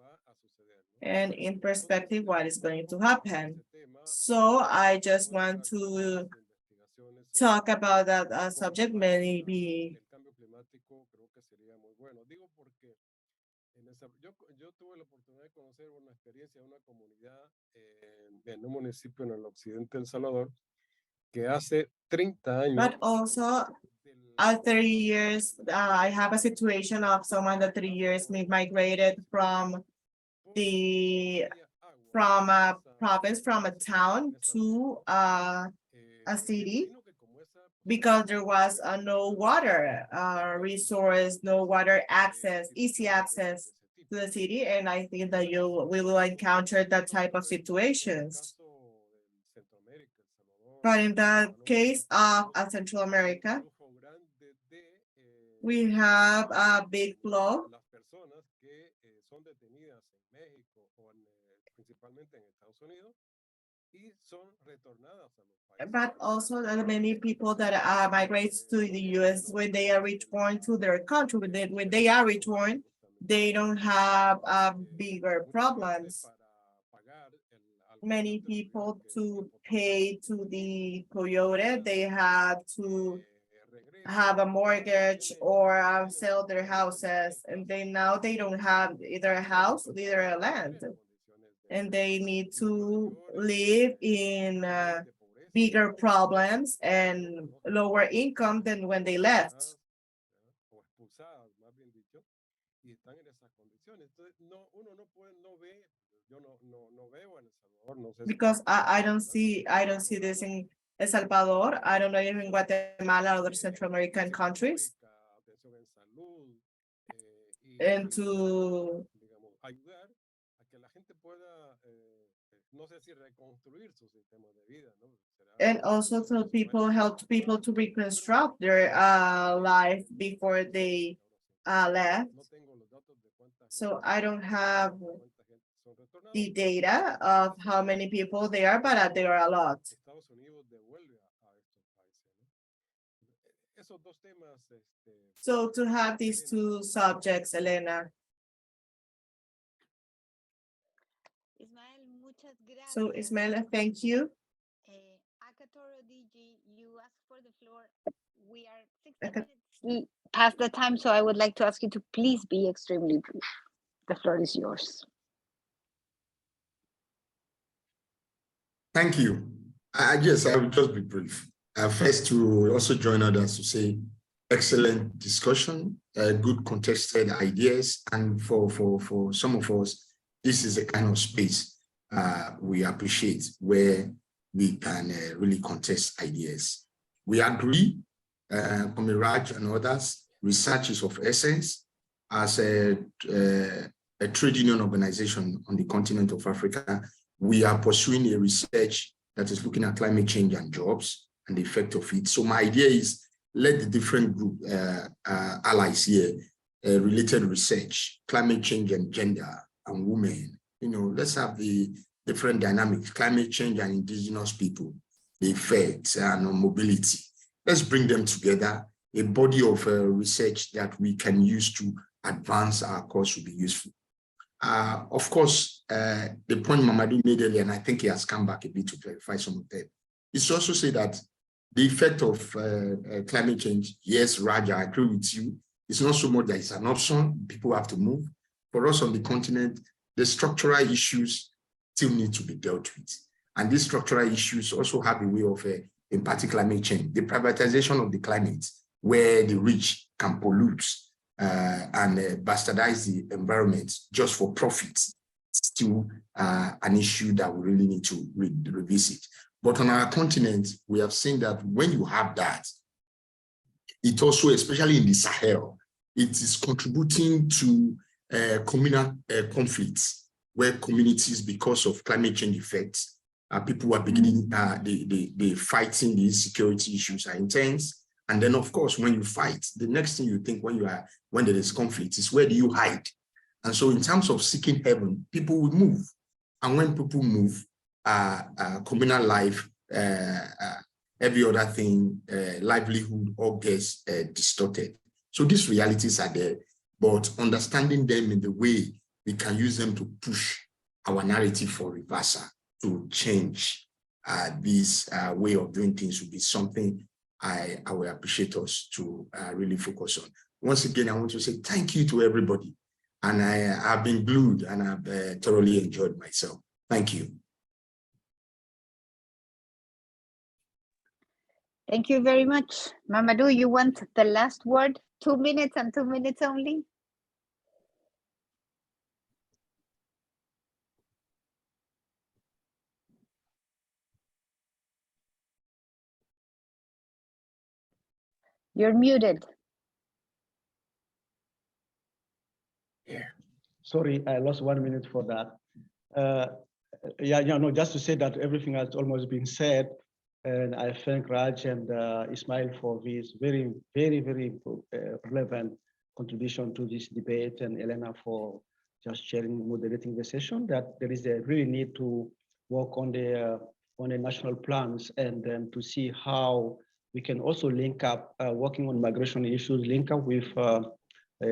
and in perspective what is going to happen. So I just want to talk about that subject, maybe. Yo tuve la oportunidad de conocer una experiencia de una comunidad en un municipio en el occidente de El Salvador que hace 30 años. But also, 30 years, I have a situation of someone that 3 years migrated from a province, from a town to a city, because there was no water resource, no water access, easy access to the city. And I think that we will encounter that type of situations. But in the case of Central America, we have a big flow. But also there are many people that migrate to the US when they are returned to their country, when they are returned, they don't have bigger problems. Many people to pay to the coyote, they have to have a mortgage or sell their houses, and now they don't have either a house or either a land, and they need to live in bigger problems and lower income than when they left. Because I don't see this in El Salvador. I don't know if in Guatemala or other Central American countries. And to and also to people help people to reconstruct their life before they left. So I don't have the data of how many people there are, but there are a lot. So to have these two subjects, Elena. So Ismael, thank you. Akatoro DG, you asked for the floor. We are 60 minutes past the time, so I would like to ask you to please be extremely brief. The floor is yours. Thank you. I guess I will just be brief. First, to also join others to say excellent discussion, good contested ideas, and for some of us, this is a kind of space we appreciate where we can really contest ideas. We agree, Pomiraj and others, research is of essence. As a trade union organization on the continent of Africa, we are pursuing a research that is looking at climate change and jobs and the effect of it. So my idea is let the different group allies here, related research, climate change and gender and women, let's have the different dynamics, climate change and indigenous people, the effects and mobility. Let's bring them together. A body of research that we can use to advance our course will be useful. Of course, the point Mamadou made earlier, and I think he has come back a bit to clarify some of that, is to also say that the effect of climate change, yes, Raja, I agree with you, it's not so much that it's an option, people have to move. For us on the continent, the structural issues still need to be dealt with. And these structural issues also have a way of impacting climate change. The privatization of the climate, where the rich can pollute and bastardize the environment just for profit, still an issue that we really need to revisit. But on our continent, we have seen that when you have that, it also, especially in the Sahel, it is contributing to communal conflicts where communities, because of climate change effects, people are beginning, the fighting, the insecurity issues are intense. And then, of course, when you fight, the next thing you think when there is conflict is, where do you hide? And so in terms of seeking heaven, people will move. And when people move, communal life, every other thing, livelihood, all gets distorted. So these realities are there, but understanding them in the way we can use them to push our narrative for reversal, to change this way of doing things will be something I will appreciate us to really focus on. Once again, I want to say thank you to everybody. And I've been glued and I've thoroughly enjoyed myself. Thank you. Thank you very much. Mamadou, you want the last word? 2 minutes and 2 minutes only? You're muted. Yeah. Sorry, I lost 1 minute for that. Just to say that everything has almost been said. And I thank Raj and Ismail for this very, very, very relevant contribution to this debate, and Elena for just sharing, moderating the session, that there is a really need to work on the national plans, and then to see how we can also link up working on migration issues, link up with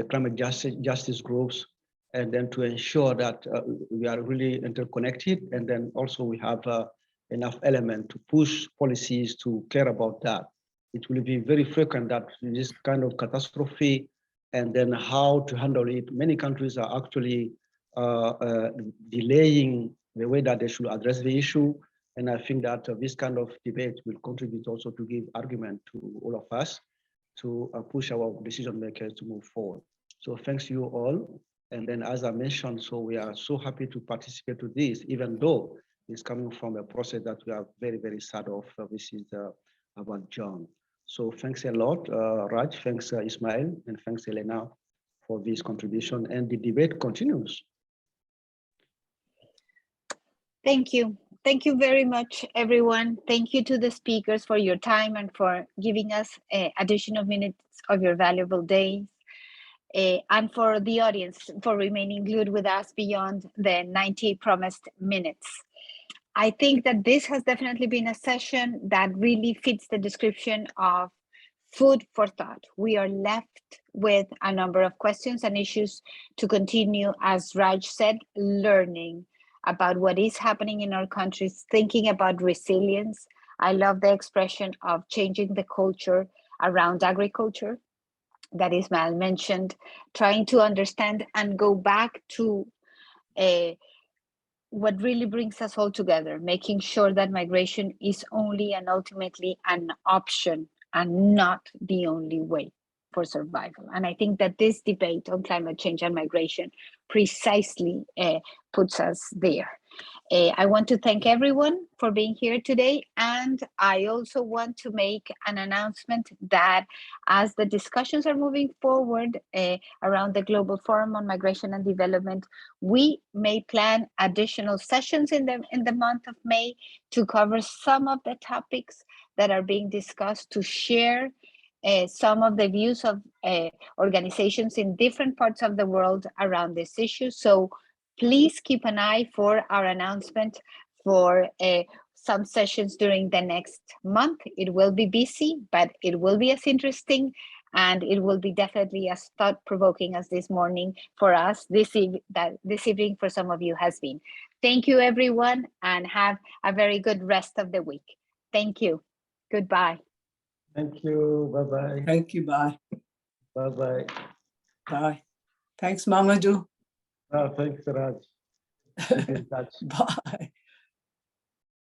climate justice groups, and then to ensure that we are really interconnected, and then also we have enough element to push policies to care about that. It will be very frequent that this kind of catastrophe, and then how to handle it. Many countries are actually delaying the way that they should address the issue. And I think that this kind of debate will contribute also to give argument to all of us to push our decision makers to move forward. So thanks you all. And then as I mentioned, so we are so happy to participate to this, even though it's coming from a process that we are very, very sad of. This is about John. So thanks a lot, Raj, thanks Ismail, and thanks Elena for this contribution, and the debate continues. Thank you. Thank you very much, everyone. Thank you to the speakers for your time and for giving us additional minutes of your valuable days. And for the audience for remaining glued with us beyond the 90 promised minutes. I think that this has definitely been a session that really fits the description of food for thought. We are left with a number of questions and issues to continue, as Raj said, learning about what is happening in our countries, thinking about resilience. I love the expression of changing the culture around agriculture that Ismail mentioned, trying to understand and go back to what really brings us all together, making sure that migration is only and ultimately an option and not the only way for survival. And I think that this debate on climate change and migration precisely puts us there. I want to thank everyone for being here today. And I also want to make an announcement that as the discussions are moving forward around the Global Forum on Migration and Development, we may plan additional sessions in the month of May to cover some of the topics that are being discussed, to share some of the views of organizations in different parts of the world around this issue. So please keep an eye for our announcement for some sessions during the next month. It will be busy, but it will be as interesting, and it will be definitely as thought-provoking as this morning for us, this evening for some of you has been. Thank you, everyone, and have a very good rest of the week. Thank you. Goodbye. Thank you. Bye-bye. Thank you. Bye. Bye-bye. Bye. Thanks, Mamadou. Thanks, Raj. Keep in touch. Bye.